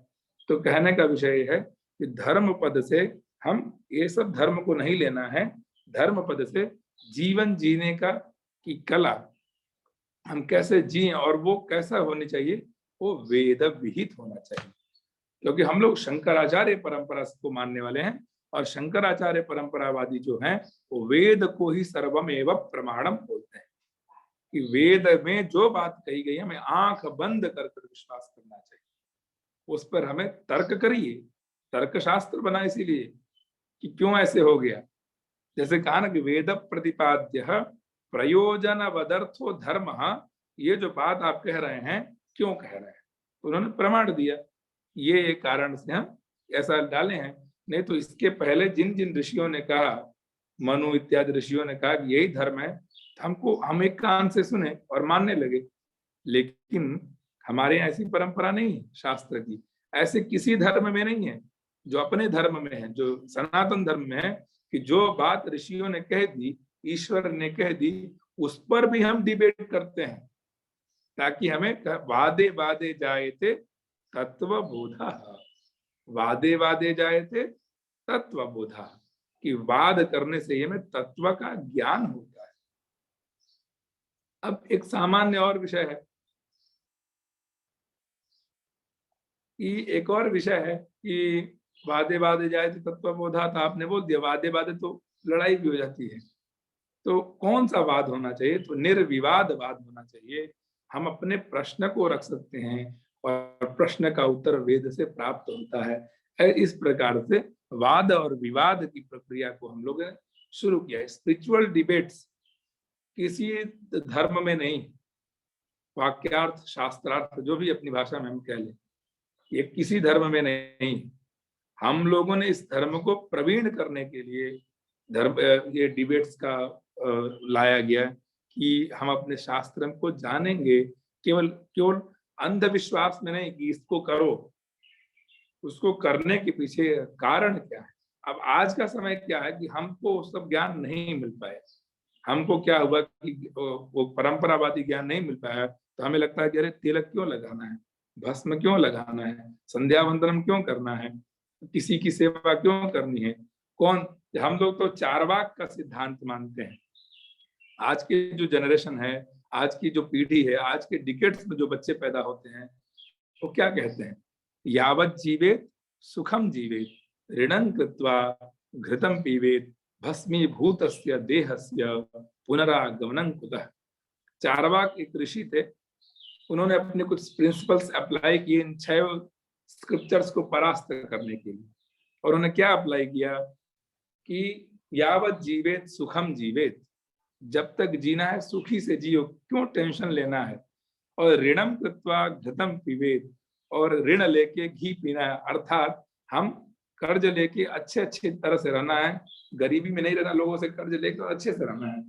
तो कहने का विषय है कि धर्म पद से हम ये सब धर्म को नहीं लेना है, धर्म पद से जीवन जीने का की कला, हम कैसे जिए और वो कैसा होनी चाहिए, वो वेद विहित होना चाहिए। क्योंकि हम लोग शंकराचार्य परंपरा को मानने वाले हैं, और शंकराचार्य परंपरावादी जो हैं वो वेद को ही सर्वम एवं प्रमाणम बोलते हैं कि वेद में जो बात कही गई है हमें आंख बंद कर विश्वास करना चाहिए। उस पर हमें तर्क करिए, तर्कशास्त्र बना इसीलिए कि क्यों ऐसे हो गया। जैसे कहा ना कि वेद प्रतिपाद्य प्रयोजन वदर्थो धर्म, ये जो बात आप कह रहे हैं क्यों कह रहे हैं, उन्होंने प्रमाण दिया, ये कारण से हम ऐसा डाले हैं। नहीं तो इसके पहले जिन जिन ऋषियों ने कहा, मनु इत्यादि ऋषियों ने कहा कि यही धर्म है, हम एक कान से सुने और मानने लगे। लेकिन हमारे यहाँ ऐसी परंपरा नहीं है शास्त्र की, ऐसे किसी धर्म में नहीं है। जो अपने धर्म में है, जो सनातन धर्म में है, कि जो बात ऋषियों ने कह दी, ईश्वर ने कह दी, उस पर भी हम डिबेट करते हैं, ताकि हमें वादे वादे जायते तत्व बोधा, वादे वादे जायते तत्व बोधा, कि वाद करने से हमें तत्व का ज्ञान होता है। अब एक सामान्य और विषय है कि एक और विषय है कि वादे वादे जायते तत्व बोधा, था आपने बोल दिया, वादे वादे तो लड़ाई भी हो जाती है। तो कौन सा वाद होना चाहिए, तो निर्विवाद वाद होना चाहिए। हम अपने प्रश्न को रख सकते हैं और प्रश्न का उत्तर वेद से प्राप्त होता है। इस प्रकार से वाद और विवाद की प्रक्रिया को हम लोगों ने शुरू किया। स्पिरिचुअल डिबेट्स किसी धर्म में नहीं, वाक्यार्थ शास्त्रार्थ जो भी अपनी भाषा में हम कह लें, ये किसी धर्म में नहीं। हम लोगों ने इस धर्म को प्रवीण करने के लिए ये डिबेट्स का लाया गया कि हम अपने शास्त्र को जानेंगे, केवल अंधविश्वास में नहीं कि इसको करो, उसको करने के पीछे कारण क्या है। अब आज का समय क्या है कि हमको सब ज्ञान नहीं मिल पाए। हमको क्या हुआ कि वो परंपरावादी ज्ञान नहीं मिल पाया, तो हमें लगता है कि अरे तिलक क्यों लगाना है, भस्म क्यों लगाना है, संध्या वंदनम क्यों करना है, किसी की सेवा क्यों करनी है, कौन। हम लोग तो चारवाक का सिद्धांत मानते हैं। आज के जो जनरेशन है, आज की जो पीढ़ी है, आज के डिकेड्स में जो बच्चे पैदा होते हैं, वो क्या कहते हैं, यावत जीवेत सुखम जीवेत ऋणं कृत्वा घृतम पीवेत भस्मीभूतस्य देहस्य पुनरागमनं कुतः। चारवाक एक ऋषि थे, उन्होंने अपने कुछ प्रिंसिपल्स अप्लाई किए इन 6 स्क्रिप्चर्स को परास्त करने के लिए। और उन्होंने क्या अप्लाई किया कि यावत जीवेत सुखम जीवेत, जब तक जीना है सुखी से जियो, क्यों टेंशन लेना है। और ऋणम कृत्वा घृतम पीवेत, और ऋण लेके घी पीना है, अर्थात हम कर्ज लेके अच्छे तरह से रहना है, गरीबी में नहीं रहना, लोगों से कर्ज लेकर अच्छे से रहना है।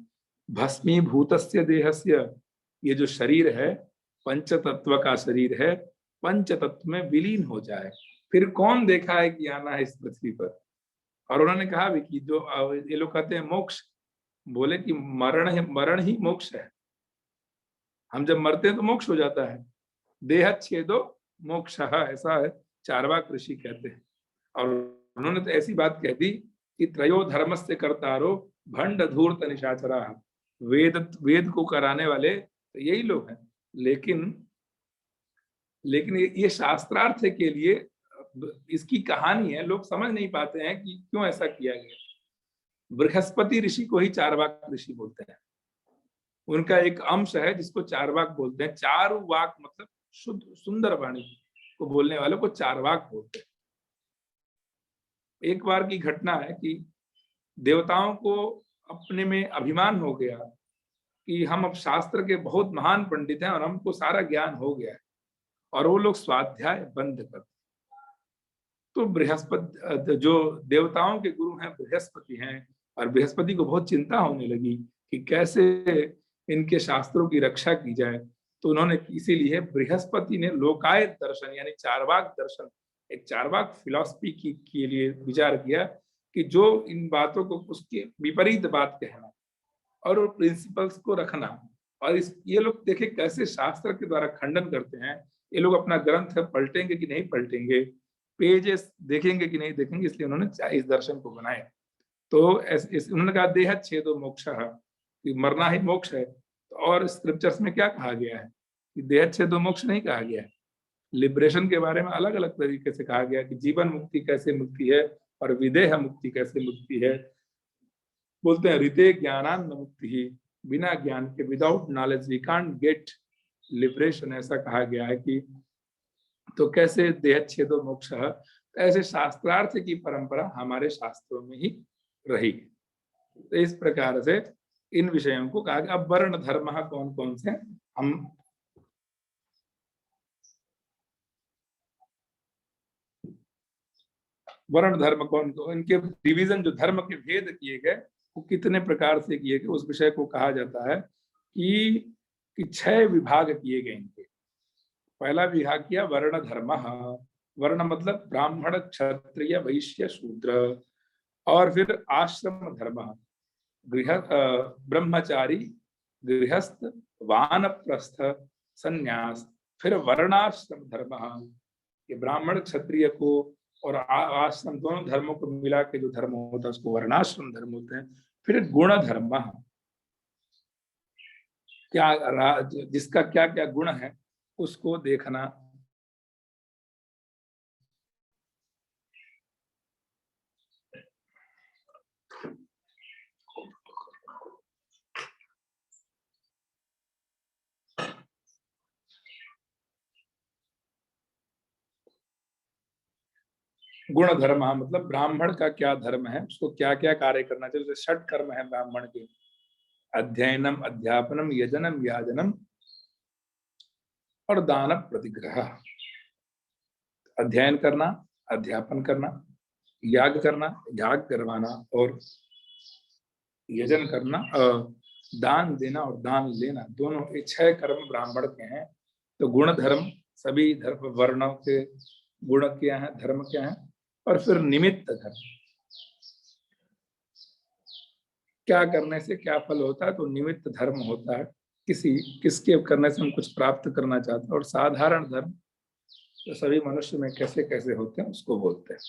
भस्मीभूतस्य देहस्य, ये जो शरीर है पंच तत्व का शरीर है, पंच तत्व में विलीन हो जाए, फिर कौन देखा है कि आना है इस पृथ्वी पर। और उन्होंने कहा भी कि जो ये लोग कहते हैं मोक्ष, बोले कि मरण ही मोक्ष है। हम जब मरते हैं तो मोक्ष हो जाता है, देह छेदो मोक्ष, ऐसा है चारवाक ऋषि कहते हैं। और उन्होंने तो ऐसी बात कह दी कि त्रयो धर्मस्य कर्तारो भंड धूर्त निशाचरा, वेद को कराने वाले तो यही लोग हैं। लेकिन लेकिन ये शास्त्रार्थ के लिए इसकी कहानी है, लोग समझ नहीं पाते हैं कि क्यों ऐसा किया गया। बृहस्पति ऋषि को ही चारवाक ऋषि बोलते हैं। उनका एक अंश है जिसको चारवाक बोलते हैं। चारुवाक मतलब शुद्ध सुंदर वाणी को बोलने वालों को चारवाक बोलते हैं। एक बार की घटना है कि देवताओं को अपने में अभिमान हो गया कि हम अब शास्त्र के बहुत महान पंडित हैं और हमको सारा ज्ञान हो गया है, और वो लोग स्वाध्याय बंद कर। तो बृहस्पति, जो देवताओं के गुरु हैं बृहस्पति हैं, और बृहस्पति को बहुत चिंता होने लगी कि कैसे इनके शास्त्रों की रक्षा की जाए। तो उन्होंने इसीलिए बृहस्पति ने लोकायत दर्शन यानी चारवाक दर्शन, एक चारवाक फिलॉसफी के लिए विचार किया कि जो इन बातों को उसके विपरीत बात कहना और प्रिंसिपल्स को रखना। और ये लोग देखे कैसे शास्त्र के द्वारा खंडन करते हैं। ये लोग अपना ग्रंथ पलटेंगे कि नहीं पलटेंगे, पेजेस देखेंगे कि नहीं देखेंगे, इसलिए उन्होंने इस दर्शन को बनाया। तो उन्होंने कहा देहच्छेदो मोक्षः, कि मरना ही मोक्ष है। और स्क्रिप्चर्स में क्या कहा गया है कि देहच्छेदो मोक्ष नहीं कहा गया है। लिबरेशन के बारे में अलग अलग तरीके से कहा गया कि जीवन मुक्ति कैसे मिलती है और विदेह मुक्ति कैसे मिलती है। बोलते हैं हृदय ज्ञानान मुक्ति ही, बिना ज्ञान के without knowledge we can't get liberation, ऐसा कहा गया है कि तो कैसे देहच्छेदो मोक्ष, ऐसे शास्त्रार्थ की परंपरा हमारे शास्त्रों में ही रही। तो इस प्रकार से इन विषयों को कहा गया। अब वर्ण धर्म कौन कौन से हम वर्ण धर्म कौन कौन, इनके डिवीजन जो धर्म के भेद किए गए वो कितने प्रकार से किए गए, उस विषय को कहा जाता है कि 6 विभाग किए गए इनके। पहला विभाग किया वर्ण धर्म। वर्ण मतलब ब्राह्मण क्षत्रिय वैश्य शूद्र। और फिर आश्रम धर्म, ब्रह्मचारी गृहस्थ वानप्रस्थ संन्यास। फिर वर्णाश्रम धर्म, ये ब्राह्मण क्षत्रिय को और आश्रम दोनों धर्मों को मिला के जो धर्म होता है उसको वर्णाश्रम धर्म होते हैं। फिर गुण धर्म, क्या जिसका क्या क्या गुण है उसको देखना। गुण धर्म मतलब ब्राह्मण का क्या धर्म है, उसको क्या क्या कार्य करना चाहिए। जैसे 6 कर्म है ब्राह्मण के, अध्ययनम अध्यापनम यजनम याजनम और दान प्रतिग्रह। अध्ययन करना, अध्यापन करना, याग करना, याग करवाना, और यजन करना, दान देना और दान लेना, दोनों ये 6 कर्म ब्राह्मण के हैं। तो गुण धर्म, सभी धर्म वर्णों के गुण क्या है, धर्म क्या है। और फिर निमित्त धर्म, क्या करने से क्या फल होता है, तो निमित्त धर्म होता है किसके करने से हम कुछ प्राप्त करना चाहते हैं। और साधारण धर्म तो सभी मनुष्य में कैसे कैसे होते हैं उसको बोलते हैं।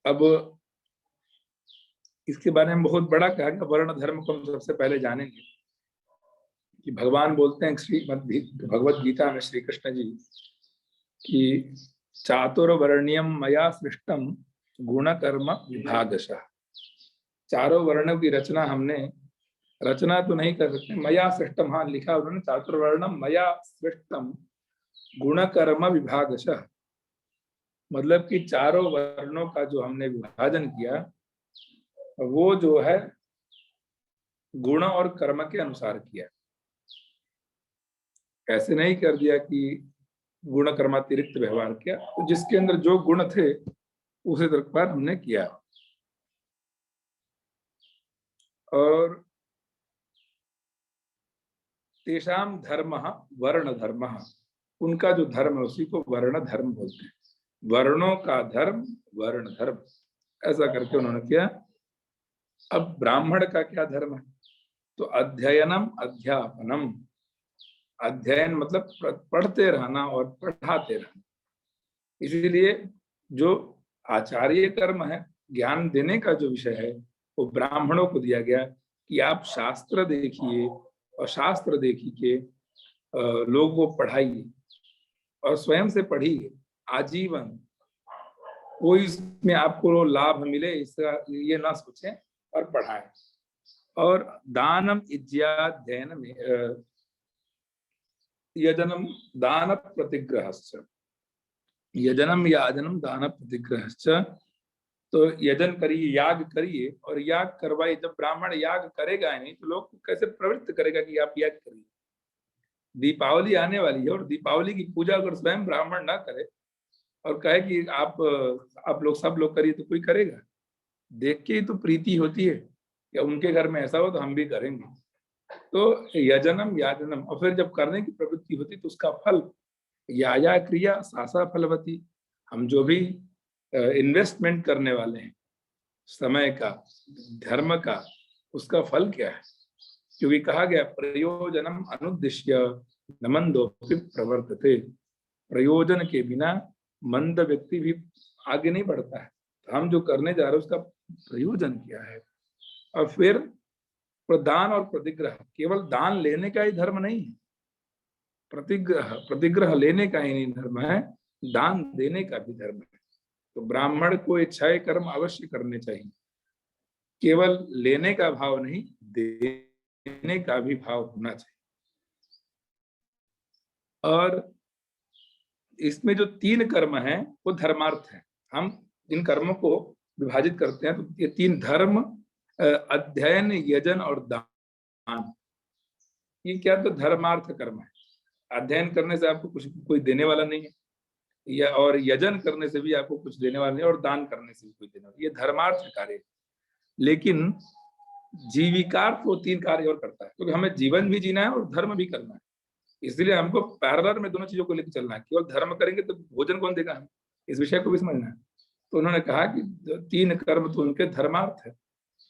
अब इसके बारे में बहुत बड़ा कहा गया। वर्ण धर्म को हम सबसे पहले जानेंगे कि भगवान बोलते हैं श्रीमद् भगवद गीता में श्री कृष्ण जी कि चातुर्वर्ण्यम मया सृष्टम गुण कर्म विभागशः। चारों वर्णों की रचना हमने, रचना तो नहीं कर सकते, मया सृष्टम, हाँ लिखा उन्होंने, चातुर्वर्णम मया सृष्टम गुण कर्म विभागशः। मतलब कि चारों वर्णों का जो हमने विभाजन किया वो जो है गुण और कर्म के अनुसार किया। ऐसे नहीं कर दिया कि गुण कर्मातिरिक्त व्यवहार किया, तो जिसके अंदर जो गुण थे उसे प्रकार हमने किया। और तेषाम धर्म वर्ण धर्म, उनका जो धर्म है उसी को वर्ण धर्म बोलते हैं। वर्णों का धर्म वर्ण धर्म, ऐसा करके उन्होंने किया। अब ब्राह्मण का क्या धर्म है, तो अध्ययनम अध्यापनम, अध्ययन मतलब पढ़ते रहना और पढ़ाते रहना। इसीलिए जो आचार्य कर्म है, ज्ञान देने का जो विषय है, वो ब्राह्मणों को दिया गया कि आप शास्त्र देखिए और शास्त्र देखी के लोगों को पढ़ाइए और स्वयं से पढ़िए आजीवन। कोई इसमें आपको लाभ मिले इसका ये ना सोचें और पढ़ाएं। और दानम इज्याध्ययन में यजनम दान प्रतिग्रहश्च, यजनम याजनम दान प्रतिग्रहश्च। तो यजन करिए, याग करिए और याग करवाइए। जब ब्राह्मण याग करेगा नहीं तो लोग कैसे प्रवृत्त करेगा कि आप याग करिए। दीपावली आने वाली है और दीपावली की पूजा अगर स्वयं ब्राह्मण ना करे और कहे कि आप लोग सब लोग करिए, तो कोई करेगा? देख के ही तो प्रीति होती है कि उनके घर में ऐसा हो तो हम भी करेंगे। तो यजनम याजनम, और फिर जब करने की प्रवृत्ति होती तो उसका फल या क्रिया सासा फलवती। हम जो भी इन्वेस्टमेंट करने वाले हैं समय का, धर्म का, उसका फल क्या है? क्योंकि कहा गया प्रयोजनम अनुद्दिश्य न मंदोपि प्रवर्तते। प्रयोजन के बिना मंद व्यक्ति भी आगे नहीं बढ़ता है। तो हम जो करने जा रहे हैं उसका प्रयोजन क्या है? और फिर प्रदान और प्रतिग्रह, केवल दान लेने का ही धर्म नहीं है, प्रतिग्रह लेने का ही नहीं धर्म है, दान देने का भी धर्म है। तो ब्राह्मण को ये 6 कर्म अवश्य करने चाहिए। केवल लेने का भाव नहीं, देने का भी भाव होना चाहिए। और इसमें जो 3 कर्म हैं वो धर्मार्थ है। हम इन कर्मों को विभाजित करते हैं तो ये 3 धर्म, अध्ययन, यजन और दान, ये क्या? तो धर्मार्थ कर्म है। अध्ययन करने से आपको कुछ कोई देने वाला नहीं है, या और यजन करने से भी आपको कुछ देने वाला नहीं, और दान करने से भी कोई देने वाला, ये धर्मार्थ कार्य है। लेकिन जीविकार्थ वो 3 कार्य और करता है, क्योंकि हमें जीवन भी जीना है और धर्म भी करना है। इसलिए हमको पैरेलल में दोनों चीजों को लेकर चलना है। केवल धर्म करेंगे तो भोजन कौन देगा हमें? इस विषय को भी समझना है। तो उन्होंने कहा कि 3 कर्म तो उनके धर्मार्थ है,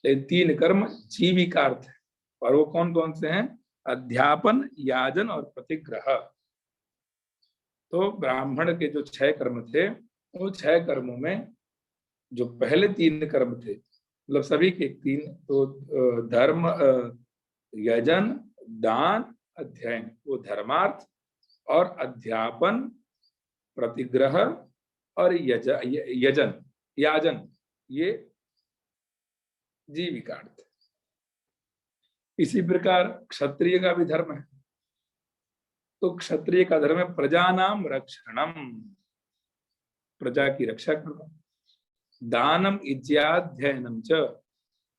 लेकिन 3 कर्म जीविकार्थ है। और वो कौन कौन से हैं? अध्यापन, याजन और प्रतिग्रह। तो ब्राह्मण के जो 6 कर्म थे, वो 6 कर्मों में जो पहले 3 कर्म थे, मतलब सभी के 3, तो धर्म, यजन, दान, अध्ययन, वो धर्मार्थ, और अध्यापन, प्रतिग्रह और याजन, ये जीविकार्थ। इसी प्रकार क्षत्रिय का भी धर्म है। तो क्षत्रिय का धर्म है प्रजानाम रक्षणम, प्रजा की रक्षा करना, दानम इज्याध्ययनम च,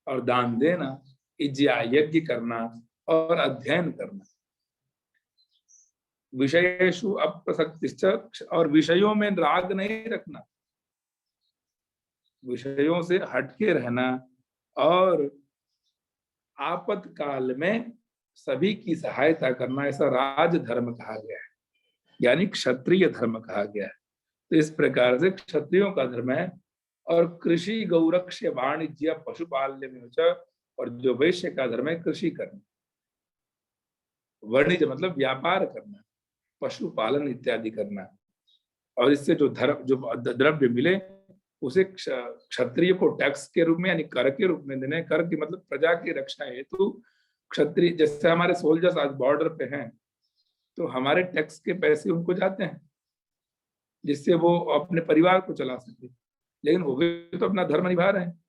और दान देना, इज्या यज्ञ करना और अध्ययन करना, विषयेषु अप्रसक्तिश्च, और विषयों में राग नहीं रखना, विषयों से हटके रहना, और आपातकाल में सभी की सहायता करना, ऐसा राज धर्म कहा गया है, यानी क्षत्रिय धर्म कहा गया है। तो इस प्रकार से क्षत्रियों का धर्म है। और कृषि, गौरक्ष्य, वाणिज्य, पशुपाल्य में, और जो वैश्य का धर्म है कृषि करना, वाणिज्य मतलब व्यापार करना, पशुपालन इत्यादि करना, और इससे जो द्रव्य मिले उसे क्षत्रिय को टैक्स के रूप में यानी कर के रूप में देने। कर की मतलब प्रजा की रक्षा हेतु क्षत्रिय, जैसे हमारे सोल्जर्स आज बॉर्डर पे हैं तो हमारे टैक्स के पैसे उनको जाते हैं जिससे वो अपने परिवार को चला सके। लेकिन वो भी तो अपना धर्म निभा रहे हैं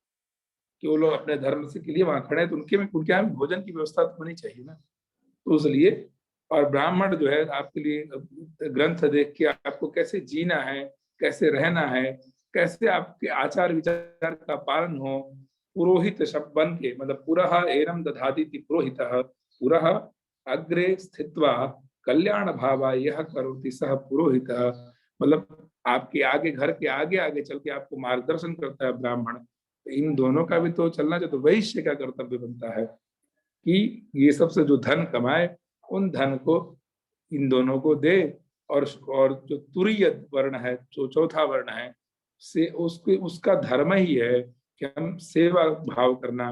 कि वो लोग अपने धर्म से के लिए वहां खड़े हैं, तो उनके यहाँ भोजन की व्यवस्था तो होनी चाहिए ना। तो इसलिए, और ब्राह्मण जो है आपके लिए ग्रंथ देख के आपको कैसे जीना है, कैसे रहना है, कैसे आपके आचार विचार का पालन हो, पुरोहित शब्द बन के, मतलब पुरः एनम दधाति पुरोहितः, पुरः अग्रे स्थित्वा कल्याण भावा यह करोति सह पुरोहितः, मतलब आपके आगे, घर के आगे आगे चल के आपको मार्गदर्शन करता है ब्राह्मण। तो इन दोनों का भी तो चलना चाहिए। तो वैश्य का कर्तव्य बनता है कि ये सबसे जो धन कमाए उन धन को इन दोनों को दे, और जो तुरीय वर्ण है, जो चौथा वर्ण है, से उसका धर्म ही है कि हम सेवा भाव करना,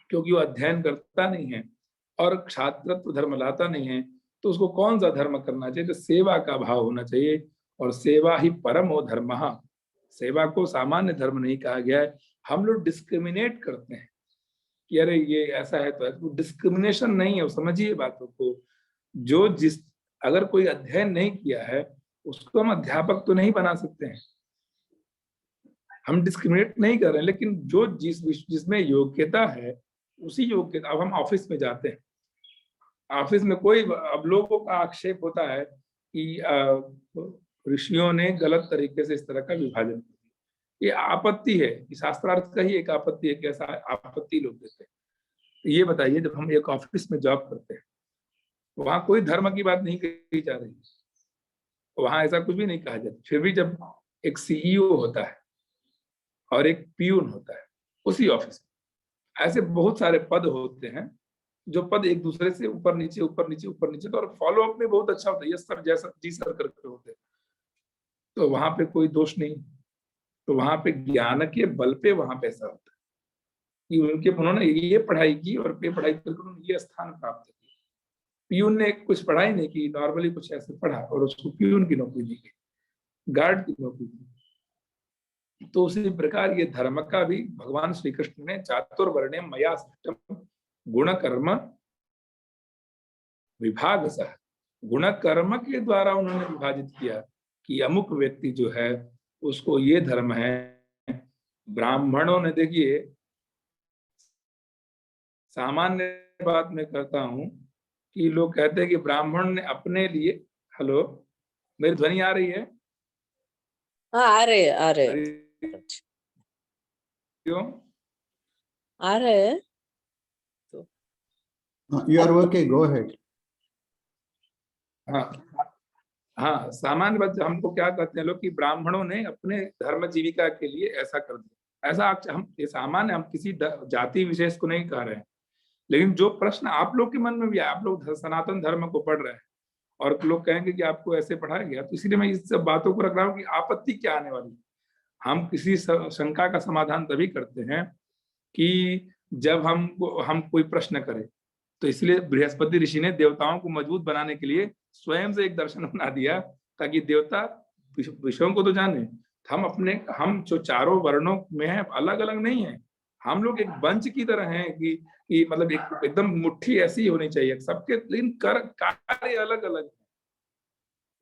क्योंकि वो अध्ययन करता नहीं है और छात्रत्व धर्म लाता नहीं है। तो तो उसको कौन सा धर्म करना चाहिए? तो सेवा का भाव होना चाहिए, और सेवा ही परमो धर्मः। सेवा को सामान्य धर्म नहीं कहा गया है। हम लोग डिस्क्रिमिनेट करते हैं कि अरे ये ऐसा है, तो डिस्क्रिमिनेशन नहीं है, समझिए बातों को। जो जिस अगर कोई अध्ययन नहीं किया है उसको हम अध्यापक तो नहीं बना सकते हैं, हम डिस्क्रिमिनेट नहीं कर रहे हैं, लेकिन जो जिसमें योग्यता है उसी योग्यता। अब हम ऑफिस में जाते हैं, ऑफिस में कोई, अब लोगों का आक्षेप होता है कि ऋषियों ने गलत तरीके से इस तरह का विभाजन किया। ये आपत्ति है, शास्त्रार्थ का ही एक आपत्ति है कि ऐसा आपत्ति लोग देते हैं। तो ये बताइए, जब हम एक ऑफिस में जॉब करते हैं, वहां कोई धर्म की बात नहीं कही जा रही, वहां ऐसा कुछ भी नहीं कहा जाता, फिर भी जब एक सीईओ होता है और एक पियून होता है उसी ऑफिस में, ऐसे बहुत सारे पद होते हैं जो पद एक दूसरे से ऊपर नीचे ऊपर नीचे ऊपर नीचे, तो और फॉलो अप में बहुत अच्छा होता है, यस सर जैसा जी सर करके होते हैं, तो वहां पे कोई दोष नहीं। तो वहां पे ज्ञान के बल पे वहां पे ऐसा होता है कि उन्होंने ये पढ़ाई की और ये पढ़ाई करके उन्होंने ये स्थान प्राप्त किया। पियून ने कुछ पढ़ाई नहीं की, नॉर्मली कुछ ऐसे पढ़ा और उसको पियून की नौकरी दी गई, गार्ड की नौकरी दी। तो उसी प्रकार ये धर्म का भी भगवान श्री कृष्ण ने चातुर्वर्ण्य मया सृष्टम गुण कर्म विभाग सह, गुण कर्म के द्वारा उन्होंने विभाजित किया कि अमुक व्यक्ति जो है उसको ये धर्म है। ब्राह्मणों ने, देखिए सामान्य बात मैं करता हूं कि लोग कहते हैं कि ब्राह्मण ने अपने लिए, हेलो मेरी ध्वनि आ रही है? हाँ आ रहे क्यों आ रहे? You are okay, go ahead. हाँ, सामान्य बात हमको क्या कहते हैं लोग कि ब्राह्मणों ने अपने धर्म जीविका के लिए ऐसा कर दिया। ऐसा हम ये सामान्य, हम किसी जाति विशेष को नहीं कह रहे हैं, लेकिन जो प्रश्न आप लोग के मन में भी है, आप लोग सनातन धर्म को पढ़ रहे हैं और लोग कहेंगे कि आपको ऐसे पढ़ाया गया, तो इसलिए मैं इस सब बातों को रख रहा हूँ कि आपत्ति क्या आने वाली है। हम किसी शंका का समाधान तभी करते हैं कि जब हम कोई प्रश्न करें। तो इसलिए बृहस्पति ऋषि ने देवताओं को मजबूत बनाने के लिए स्वयं से एक दर्शन बना दिया, ताकि देवता विषयों को तो जाने। हम जो चारों वर्णों में हैं अलग अलग नहीं है, हम लोग एक बंच की तरह हैं कि मतलब एकदम मुट्ठी ऐसी होनी चाहिए सबके, लेकिन कार्य अलग अलग,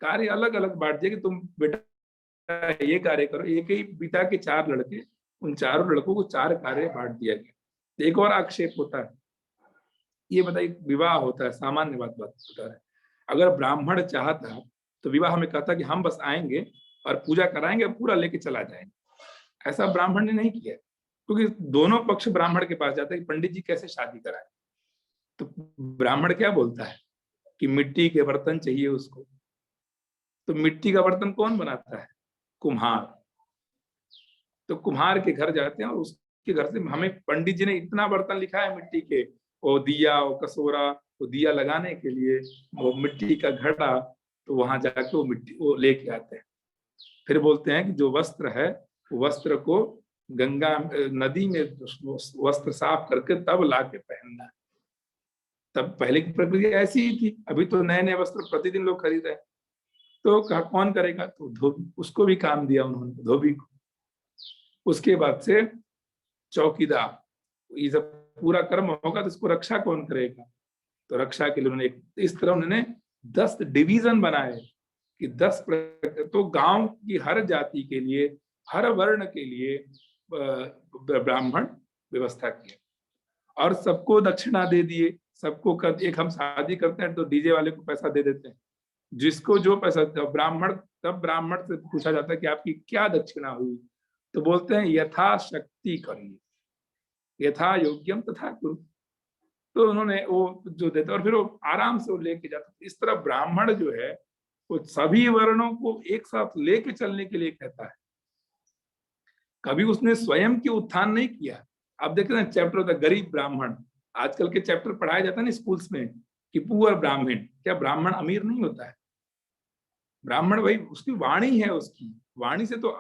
कार्य अलग अलग बांट दिए कि तुम बेटा ये कार्य करो। एक ही पिता के 4 लड़के, उन चारों लड़कों को 4 कार्य बांट दिया गया। एक और आक्षेप होता है, ये बताइए विवाह होता है, सामान्य बात होता है, अगर ब्राह्मण चाहता तो विवाह में कहता कि हम बस आएंगे और पूजा कराएंगे, पूरा लेके चला जाएंगे। ऐसा ब्राह्मण ने नहीं किया, क्योंकि दोनों पक्ष ब्राह्मण के पास जाते हैं कि पंडित जी कैसे शादी कराए। तो ब्राह्मण क्या बोलता है कि मिट्टी के बर्तन चाहिए उसको। तो मिट्टी का बर्तन कौन बनाता है? कुम्हार। तो कुम्हार के घर जाते हैं और उसके घर से हमें पंडित जी ने इतना बर्तन लिखा है मिट्टी के, वो दिया, वो कसोरा, वो दिया लगाने के लिए, वो मिट्टी का घड़ा, तो वहां जाके वो मिट्टी वो लेके आते हैं। फिर बोलते हैं कि जो वस्त्र है, वस्त्र को गंगा नदी में वस्त्र साफ करके तब लाके पहनना। तब पहले की प्रक्रिया ऐसी ही थी। अभी तो नए नए वस्त्र प्रतिदिन लोग खरीद रहे हैं, तो कौन करेगा? तो धोबी, उसको भी काम दिया उन्होंने, धोबी को। उसके बाद से चौकीदार, ये जब पूरा कर्म होगा तो इसको रक्षा कौन करेगा? तो रक्षा के लिए उन्होंने इस तरह उन्होंने 10 डिवीजन बनाए कि 10 तो गांव की हर जाति के लिए, हर वर्ण के लिए ब्राह्मण व्यवस्था की और सबको दक्षिणा दे दिए। सबको एक हम शादी करते हैं तो डीजे वाले को पैसा दे देते हैं, जिसको जो पैसा, तब ब्राह्मण से पूछा जाता है कि आपकी क्या दक्षिणा हुई, तो बोलते हैं यथाशक्ति करिए, यथा योग्यम तथा कुरु। तो उन्होंने वो जो देते और फिर वो आराम से वो लेके जाते। इस तरह ब्राह्मण जो है वो सभी वर्णों को एक साथ लेके चलने के लिए कहता है। कभी उसने स्वयं की उत्थान नहीं किया। आप देखते हैं चैप्टर होता है गरीब ब्राह्मण, आजकल के चैप्टर पढ़ाया जाता है ना स्कूल्स में कि पुअर ब्राह्मण। क्या ब्राह्मण अमीर नहीं होता है? ब्राह्मण भाई उसकी वाणी है, उसकी वाणी से तो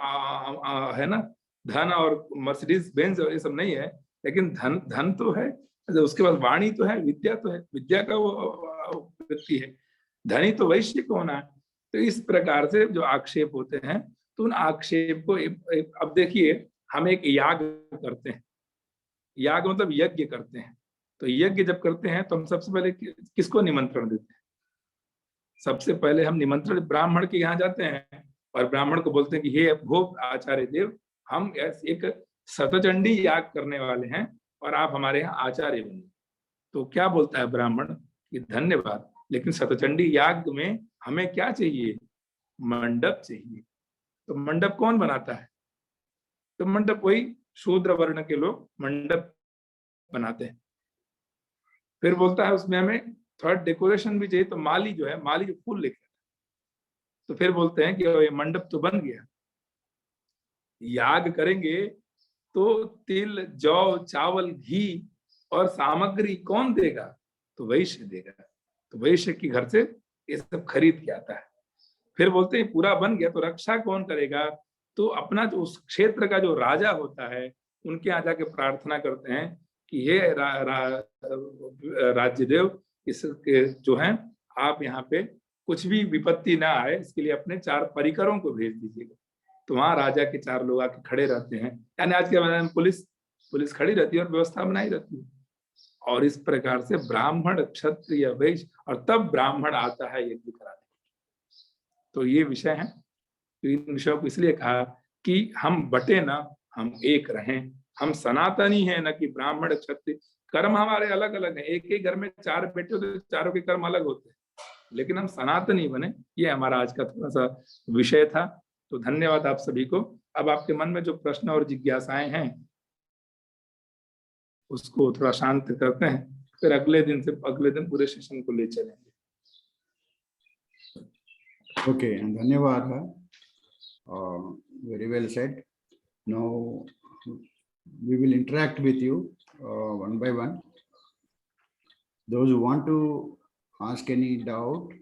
है ना, धन और मर्सिडीज बेंज ये सब नहीं है, लेकिन धन तो है, उसके बाद वाणी तो है, विद्या तो है, विद्या का वो व्यक्ति है। धनी तो वैश्य को होना है। तो इस प्रकार से जो आक्षेप होते हैं, तो उन आक्षेप को अब देखिए, हम एक याग करते हैं, याग मतलब यज्ञ करते हैं। तो यज्ञ जब करते हैं तो हम सबसे पहले किसको निमंत्रण देते हैं? सबसे पहले हम निमंत्रण ब्राह्मण के यहाँ जाते हैं और ब्राह्मण को बोलते हैं कि हे भो आचार्य देव, हम एक शतचंडी याग करने वाले हैं और आप हमारे यहाँ आचार्य बनिए। तो क्या बोलता है ब्राह्मण कि धन्यवाद, लेकिन शतचंडी याग में हमें क्या चाहिए? मंडप चाहिए। तो मंडप कौन बनाता है? तो मंडप वही शूद्र वर्ण के लोग मंडप बनाते हैं। फिर बोलता है उसमें हमें थोड़ा डेकोरेशन भी चाहिए, तो माली जो है, माली जो फूल लेके, तो फिर बोलते हैं कि ये मंडप तो बन गया। याग करेंगे तो तिल, जौ, चावल, घी और सामग्री कौन देगा? तो वैश्य देगा। तो वैश्य की घर से ये सब खरीद के आता है। फिर बोलते हैं पूरा बन गया तो रक्षा कौन करेगा? तो अपना जो उस क्षेत्र का जो राजा होता है, उनके यहाँ जाके प्रार्थना करते हैं कि हे राज्य देव, इसके जो है आप यहाँ पे कुछ भी विपत्ति ना आए, इसके लिए अपने 4 परिकरों को भेज दीजिएगा। तो वहां राजा के 4 लोग आके खड़े रहते हैं, यानी आज के जमाने में पुलिस खड़ी रहती है और व्यवस्था बनाई रहती है। और इस प्रकार से ब्राह्मण, क्षत्रिय, वैश्य, और तब ब्राह्मण आता है यज्ञ कराने। तो ये विषय है। तो इन विषयों को इसलिए कहा कि हम बटे ना, हम एक रहें। हम सनातनी हैं, न कि ब्राह्मण क्षत्रिय। कर्म हमारे अलग अलग हैं। एक ही घर में 4 बेटे होते, चारों के कर्म अलग होते हैं, लेकिन हम सनातनी बने। ये हमारा आज का थोड़ा सा विषय था। तो धन्यवाद आप सभी को। अब आपके मन में जो प्रश्न और जिज्ञासाएं हैं उसको थोड़ा शांत करते हैं, फिर अगले दिन पूरे सेशन को ले चलेंगे। Okay, and धन्यवाद। Very well said. Now we will interact with you one by one. Those who want to ask any doubt,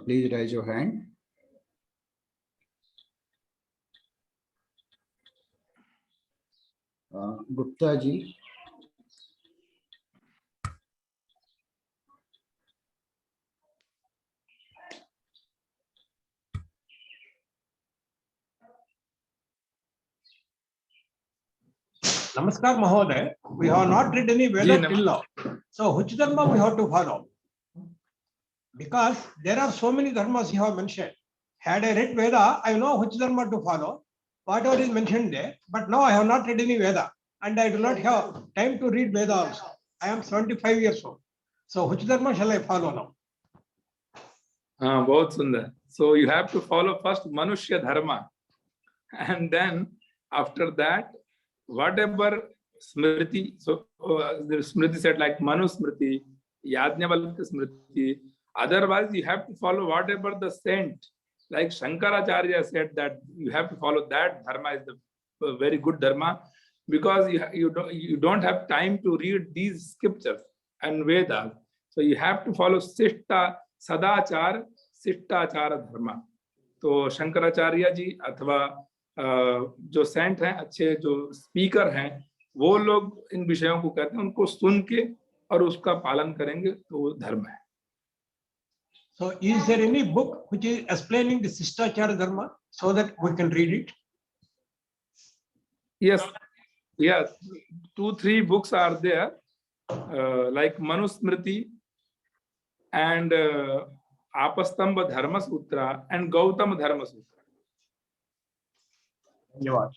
please raise your hand. Gupta ji. Namaskar Mahoday. We have not read any Veda till now. So which dharma we have to follow? Because there are so many dharmas you have mentioned. Had I read Veda, I know which dharma to follow, whatever is mentioned there. But now I have not read any Veda, and I do not have time to read Veda also. I am 75 years old. So which dharma shall I follow now? हाँ, बहुत सुंदर. So you have to follow first Manushya Dharma, and then after that, whatever Smriti. So the Smriti said like Manu Smriti, Yajnavalkya Smriti. Otherwise, you have to follow whatever the saint, like Shankaracharya said, that you have to follow that dharma is the very good dharma, because you don't have time to read these scriptures and Vedas. So you have to follow Sishta Sadachar Sishtaachara dharma. तो शंकराचार्य जी अथवा जो सेंट हैं, अच्छे जो स्पीकर हैं, वो लोग इन विषयों को कहते हैं, उनको सुन के और उसका पालन करेंगे तो वो धर्म है. So is there any book which is explaining the Sishtachara dharma so that we can read it? Yes, 2-3 books are there, like Manusmriti and Apastamba Dharma Sutra and Gautama Dharma Sutra. धन्यवाद.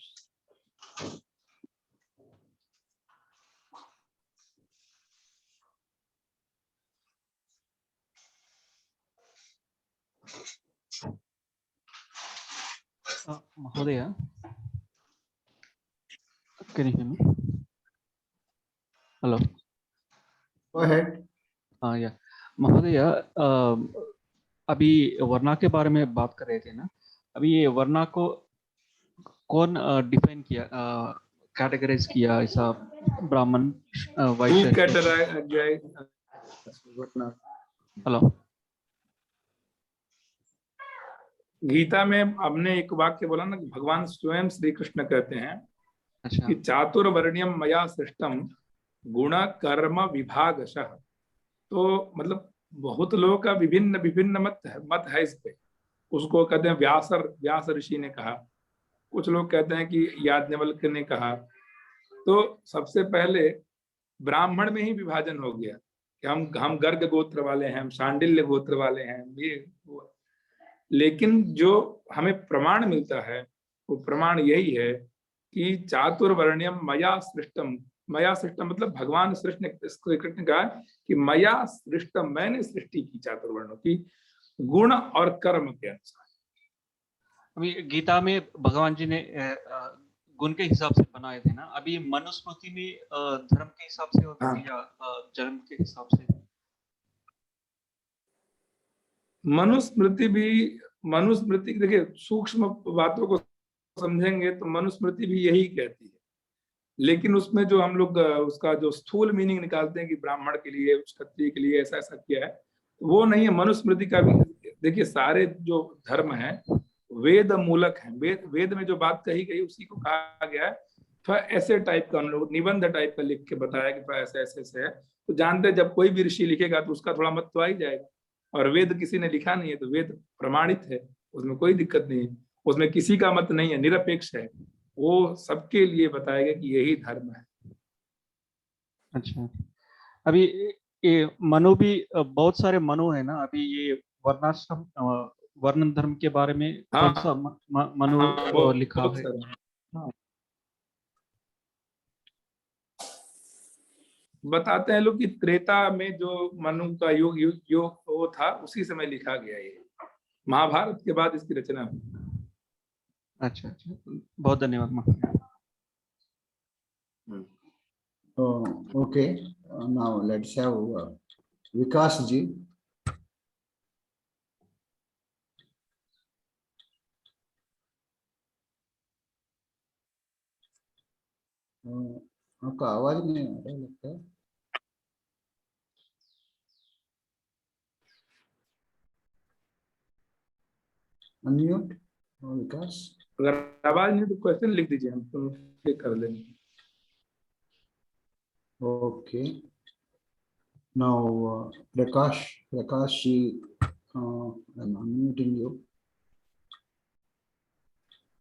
Mahodaya, can you hear me? Hello. Go ahead. या महोदया, अभी वर्णा के बारे में बात कर रहे थे ना. अभी ये वर्णा को कौन डिफाइन किया, कैटेगराइज किया, ऐसा ब्राह्मण, वैश्य? हेलो. गीता में हमने एक वाक्य बोला ना कि भगवान स्वयं श्री कृष्ण कहते हैं कि चातुर्वर्ण्यम मया सृष्टम गुण कर्म विभागशः. तो मतलब बहुत लोगों का विभिन्न विभिन्न मत है इस पे। उसको कहते हैं व्यास ऋषि ने कहा, कुछ लोग कहते हैं कि याज्ञवल्क्य ने कहा। तो सबसे पहले ब्राह्मण में ही विभाजन हो गया कि हम गर्ग गोत्र वाले हैं, हम शांडिल्य गोत्र वाले हैं, ये लेकिन जो हमें प्रमाण मिलता है वो प्रमाण यही है कि चातुर्वर्ण्यम मया सृष्टम। मया सृष्टम मतलब भगवान श्री कृष्ण ने कहा कि मया सृष्टम, मैंने सृष्टि की चातुर्वर्णों की गुण और कर्म के अनुसार। अभी गीता में भगवान जी ने गुण के हिसाब से बनाए थे ना, अभी मनुस्मृति में धर्म के हिसाब से होगा हाँ। या जन्म के हिसाब से? मनुस्मृति देखिए, सूक्ष्म बातों को समझेंगे तो मनुस्मृति भी यही कहती है, लेकिन उसमें जो हम लोग उसका जो स्थूल मीनिंग निकालते हैं कि ब्राह्मण के लिए, क्षत्रिय के लिए ऐसा ऐसा किया है, वो नहीं है। मनुस्मृति का भी देखिए, सारे जो धर्म है वेद मूलक है। वेद में जो बात कही गई उसी को कहा गया है। थोड़ा ऐसे टाइप का हम लोग निबंध टाइप का लिख के बताया कि ऐसे ऐसे ऐसे है, तो जानते हैं जब कोई भी ऋषि लिखेगा तो उसका थोड़ा मत तो आ ही जाएगा। और वेद किसी ने लिखा नहीं है तो वेद प्रमाणित है, उसमें कोई दिक्कत नहीं है, उसमें किसी का मत नहीं है, निरपेक्ष है, वो सबके लिए बताएगा कि यही धर्म है। अच्छा, अभी ये मनु भी बहुत सारे मनु है ना, अभी ये वर्णाश्रम वर्ण धर्म के बारे में हाँ, कौन सा मनु लिखा है? हाँ। बताते हैं लोग कि त्रेता में जो मनु का योग वो था, उसी समय लिखा गया ये, महाभारत के बाद इसकी रचना हुई। अच्छा अच्छा, बहुत धन्यवाद महाराज। Okay, now let's have Vikas ji. आपका आवाज नहीं आ रहा लगता है। अनम्यूट विकास। अगर आवाज नहीं तो क्वेश्चन लिख दीजिए, हम तो क्लिक कर लेंगे। Okay. Now Prakash ji, I'm unmuting you.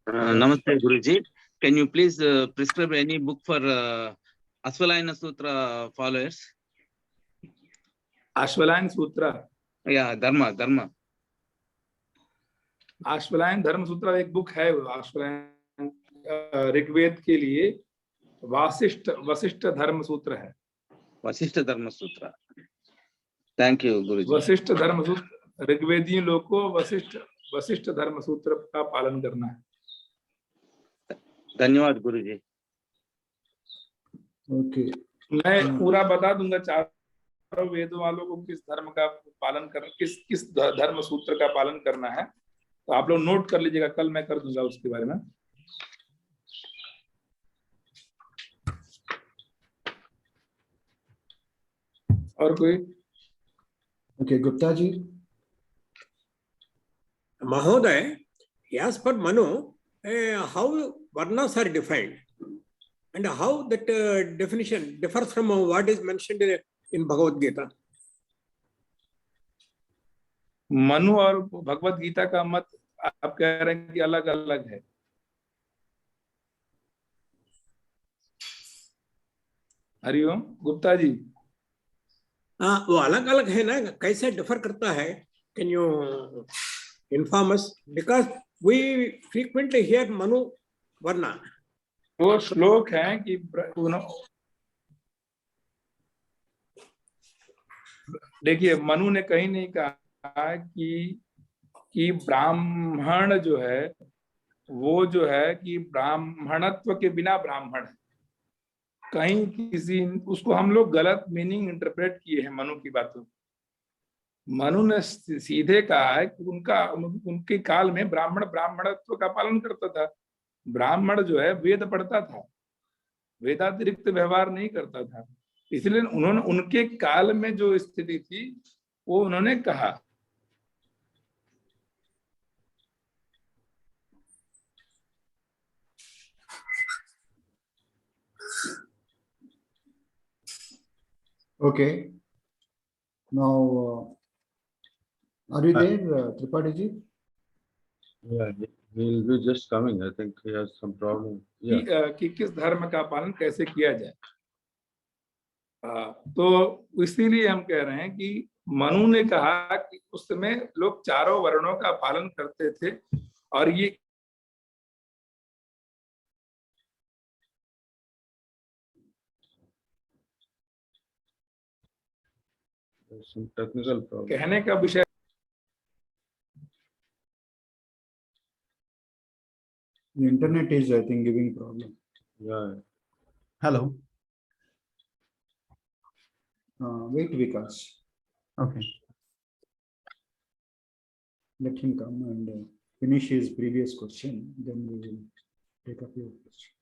Namaste Guruji. Can you please prescribe any book for Ashwalayana Sutra followers? Ashvalayan सूत्र? Yeah, Dharma. अश्वलायन धर्म सूत्र एक बुक है। अश्वलायन ऋग्वेद के लिए वशिष्ठ धर्म सूत्र है। वशिष्ठ धर्म सूत्र। Thank you Guruji. वशिष्ठ धर्म सूत्र, ऋग्वेदियों लोग को वशिष्ठ धर्म सूत्र का पालन करना है। धन्यवाद गुरुजी। ओके, मैं पूरा बता दूंगा चारों वेदों वालों को किस धर्म का पालन करना, किस धर्म सूत्र का पालन करना है, तो आप लोग नोट कर लीजिएगा, कल मैं कर दूंगा उसके बारे में। और कोई? Okay, Gupta ji. Mahoday, as per Manu, how varnas are defined and how that definition differs from what is mentioned in Bhagavad Gita. Manu और भगवत गीता का मत आप कह रहे हैं कि अलग अलग है। हरिओम गुप्ता जी। वो अलग अलग है ना, कैसे डिफर करता है? Can you inform us, because we frequently hear Manu Varna. वो श्लोक है कि देखिए, मनु ने कहीं नहीं कहा कि ब्राह्मण जो है वो जो है कि ब्राह्मणत्व के बिना ब्राह्मण है। कहीं किसी उसको हम लोग गलत मीनिंग इंटरप्रेट किए हैं मनु की बातों। मनु ने सीधे कहा है कि उनके काल में ब्राह्मणत्व का पालन करता था। ब्राह्मण जो है वेद पढ़ता था, वेदातिरिक्त व्यवहार नहीं करता था, इसलिए उन्होंने उनके काल में जो स्थिति थी वो उन्होंने कहा। Okay. Now Are you there, Tripathi ji? Yeah, he'll be just coming. I think he has some problem. Yeah. कि किस धर्म का पालन कैसे किया जाए। तो इसीलिए हम कह रहे हैं कि मनु ने कहा कि उस समय लोग चारों वर्णों का पालन करते थे और ये There's some technical problem. कहने का विषय The internet is, I think, giving problem. Yeah. Hello. Wait, Vikas. Okay. Let him come and finish his previous question. Then we will take up your question.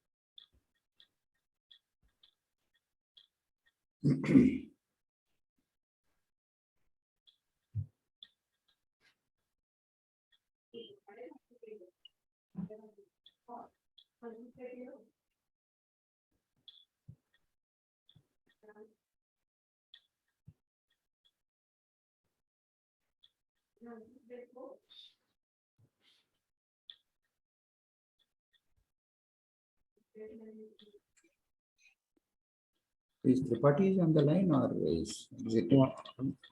Is Tripathi on the line or is it?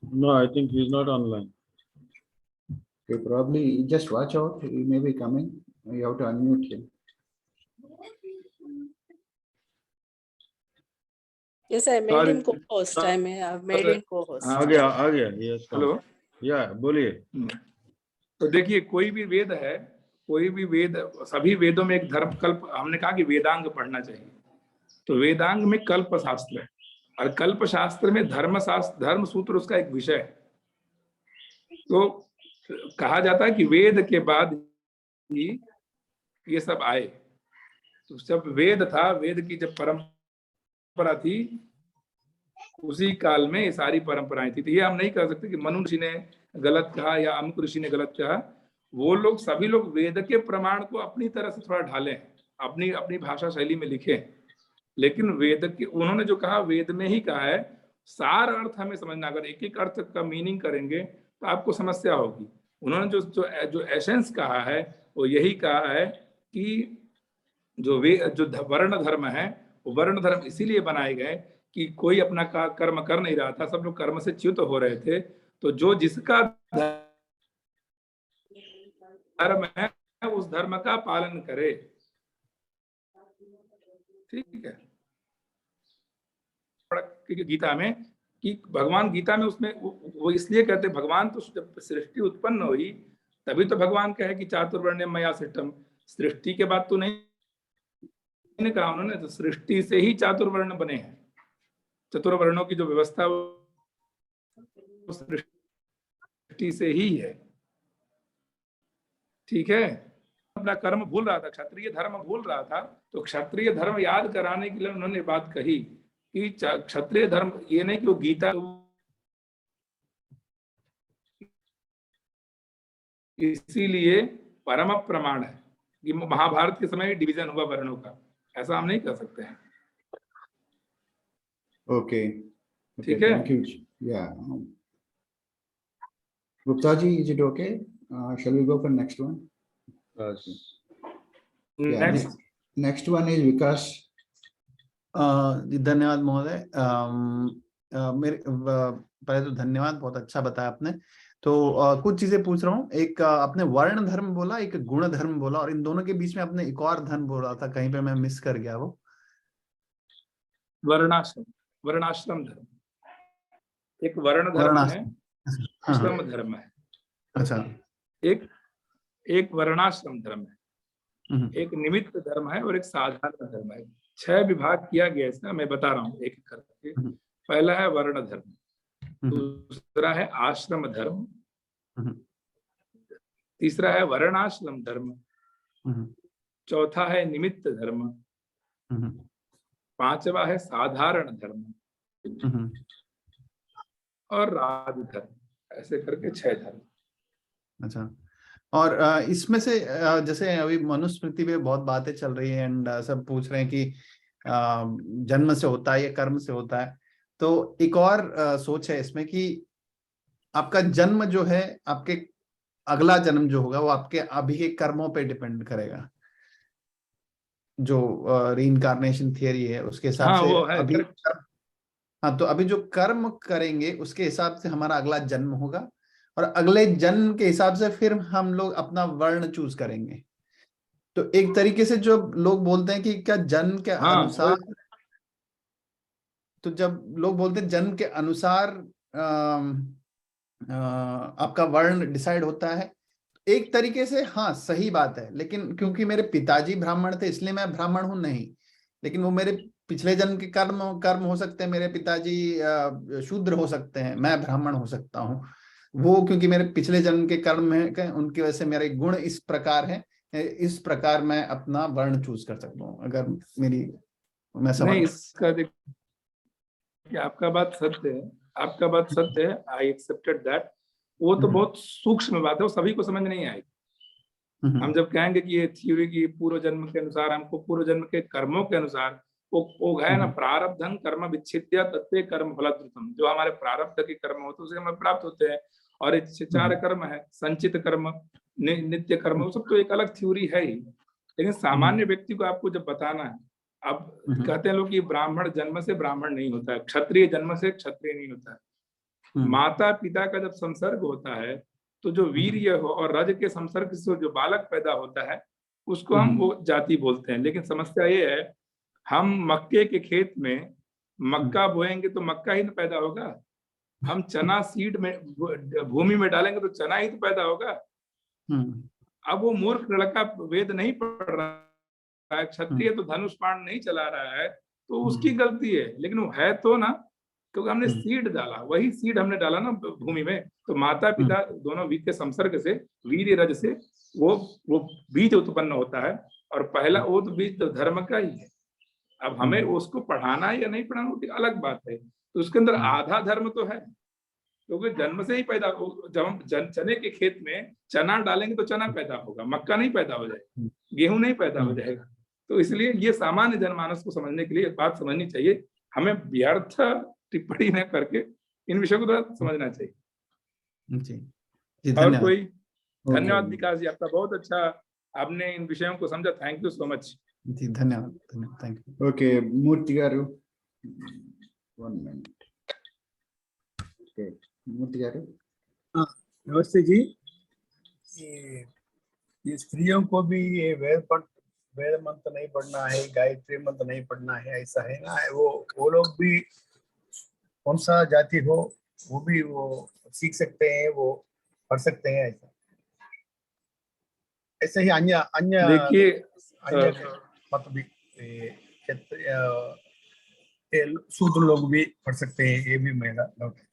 No, I think he's not online. Okay, probably just watch out. He may be coming. You have to unmute him. Yes, I made Sorry. him co-host. I've made him co-host. आ गया. Yes. हेलो। Yeah, बोलिए. तो देखिए कोई भी वेद है, कोई भी वेद, सभी वेदों में एक धर्म कल्प, हमने कहा कि वेदांग पढ़ना चाहिए, तो वेदांग में कल्प शास्त्र है और कल्प शास्त्र में धर्म सूत्र उसका एक विषय है। तो कहा जाता है कि वेद के बाद ही ये सब आए। तो जब वेद था, वेद की जब परंपरा थी, उसी काल में ये सारी परंपराएं थी। तो ये हम नहीं कह सकते कि मनु ऋषि ने गलत कहा या अमुक ऋषि ने गलत कहा। वो लोग सभी लोग वेद के प्रमाण को अपनी तरह से थोड़ा ढालें, अपनी अपनी भाषा शैली में लिखें, लेकिन वेद के उन्होंने जो कहा वेद में ही कहा है। सार अर्थ हमें समझना, अगर एक एक अर्थ का मीनिंग करेंगे तो आपको समस्या होगी। उन्होंने जो एसेंस कहा है वो यही कहा है कि जो वर्ण धर्म है, वो वर्ण धर्म इसीलिए बनाए गए कि कोई अपना कर्म कर नहीं रहा था, सब लोग कर्म से च्युत हो रहे थे। तो जो जिसका धर्म है उस धर्म का पालन करे, ठीक है। गीता में कि भगवान गीता में उसमें वो इसलिए कहते भगवान तो जब सृष्टि उत्पन्न हुई तभी तो भगवान कहे कि चातुर्वर्ण्यम मया सृष्टम। सृष्टि के बाद तो नहीं कहा उन्होंने, तो सृष्टि से ही चातुर्वर्ण बने हैं। चतुर्वर्णों की जो व्यवस्था सृष्टि से ही है, ठीक है। अपना कर्म भूल रहा था, क्षत्रिय धर्म भूल रहा था, तो क्षत्रिय धर्म याद कराने के लिए उन्होंने बात कही कि क्षत्रिय धर्म ये नहीं कि वो गीता, इसीलिए परम प्रमाण है कि महाभारत के समय डिवीजन हुआ वर्णों का, ऐसा हम नहीं कर सकते हैं। Okay. ठीक है। Thank you. Yeah. Gupta ji, is it okay? Shall we go for next one? Yeah, next one is Vikas. धन्यवाद महोदय। मेरे पहले तो धन्यवाद, बहुत अच्छा बताया आपने। तो कुछ चीजें पूछ रहा हूँ। एक आपने वर्ण धर्म बोला, एक गुण धर्म बोला, और इन दोनों के बीच में आपने एक और धर्म बोला था, कहीं पे मैं मिस कर गया वो। वर्णाश्रम धर्म, एक वर्ण धर्म है, आश्रम धर्म है। अच्छा। एक वर्णाश्रम धर्म है, एक निमित्त धर्म है और एक साधारण धर्म है। 6 विभाग किया गया इसका, मैं बता रहा हूँ एक एक करके। पहला है वर्ण धर्म, दूसरा है आश्रम धर्म, तीसरा है वर्णाश्रम धर्म, चौथा है निमित्त धर्म, पांचवा है साधारण धर्म और राज धर्म। ऐसे करके 6 धर्म। अच्छा। और इसमें से जैसे अभी मनुस्मृति पे बहुत बातें चल रही है एंड सब पूछ रहे हैं कि जन्म से होता है या कर्म से होता है, तो एक और सोच है इसमें कि आपका जन्म जो है, आपके अगला जन्म जो होगा वो आपके अभी के कर्मों पे डिपेंड करेगा। जो रीइंकार्नेशन थियरी है उसके हिसाब हाँ से वो है अभी, correct। हाँ, तो अभी जो कर्म करेंगे उसके हिसाब से हमारा अगला जन्म होगा, और अगले जन्म के हिसाब से फिर हम लोग अपना वर्ण चूज करेंगे। तो एक तरीके से जो लोग बोलते हैं कि क्या जन्म के हाँ अनुसार, तो जब लोग बोलते हैं जन्म के अनुसार आपका वर्ण डिसाइड होता है, एक तरीके से हाँ सही बात है, लेकिन क्योंकि मेरे पिताजी ब्राह्मण थे इसलिए मैं ब्राह्मण हूं, नहीं। लेकिन वो मेरे पिछले जन्म के कर्म कर्म हो सकते हैं, मेरे पिताजी शूद्र हो सकते हैं, मैं ब्राह्मण हो सकता हूँ। वो क्योंकि मेरे पिछले जन्म के कर्म है उनकी वजह से मेरे गुण इस प्रकार है, इस प्रकार मैं अपना वर्ण चूज कर सकता हूँ। अगर मैं समझ नहीं, इसका देखिए आपका बात सत्य है, आपका बात सत्य है, आई एक्सेप्टेड दैट। वो तो बहुत सूक्ष्म बात है, वो सभी को समझ नहीं आएगी। हम जब कहेंगे कि ये थ्योरी की पूर्व जन्म के अनुसार, हमको पूर्व जन्म के कर्मों के अनुसार, वो है ना, प्रारब्धं कर्म विच्छिद्य तत्ते कर्म फलद्रुतम, जो हमारे प्रारब्ध के कर्म होते हैं उसे हमें प्राप्त होते हैं। और ये 4 कर्म है, संचित कर्म, नित्य कर्म, वो सब तो एक अलग थ्योरी है ही। लेकिन सामान्य व्यक्ति को आपको जब बताना है, अब कहते हैं लोग कि ब्राह्मण जन्म से ब्राह्मण नहीं होता है, क्षत्रिय जन्म से क्षत्रिय नहीं होता है। माता पिता का जब संसर्ग होता है तो जो वीर्य हो और रज के संसर्ग से जो बालक पैदा होता है उसको हम वो जाति बोलते हैं। लेकिन समस्या ये है, हम मक्के के खेत में मक्का बोएंगे तो मक्का ही तो पैदा होगा, हम चना सीड में भूमि में डालेंगे तो चना ही तो पैदा होगा। अब वो मूर्ख लड़का वेद नहीं पढ़ रहा है, क्षत्रिय तो धनुष बाण नहीं चला रहा है, तो उसकी गलती है। लेकिन वो है तो ना, क्योंकि हमने सीड डाला, वही सीड हमने डाला ना भूमि में। तो माता पिता दोनों वीर के संसर्ग से, वीर्य रज से वो बीज उत्पन्न होता है, और पहला वो तो बीज तो धर्म का ही है। अब हमें उसको पढ़ाना या नहीं पढ़ाना वो अलग बात है। तो उसके अंदर आधा धर्म तो है, क्योंकि जन्म से ही पैदा, जब हम चने के खेत में चना डालेंगे तो चना पैदा होगा, मक्का नहीं पैदा हो जाएगा, गेहूं नहीं पैदा हो जाएगा। तो इसलिए ये सामान्य जनमानस को समझने के लिए बात समझनी चाहिए, हमें व्यर्थ टिप्पणी न करके इन विषयों को थोड़ा समझना चाहिए। जी और कोई? धन्यवाद विकास जी, आपका बहुत अच्छा, आपने इन विषयों को समझा, थैंक यू सो मच जी। धन्यवाद, thank you. Okay, Murthy garu, 1 मिनट। ओके, मूर्ति गारू। नमस्ते जी। ये स्त्रियों को भी ये वेद मंत्र नहीं पढ़ना है, गायत्री मंत्र नहीं पढ़ना है, ऐसा है ना? वो लोग भी कौन सा जाति हो वो भी वो सीख सकते हैं, वो पढ़ सकते हैं, ऐसे ही अन्य देखिए मत भी शूद्र लोग भी पढ़ सकते हैं, ये भी मेरा डाउट है।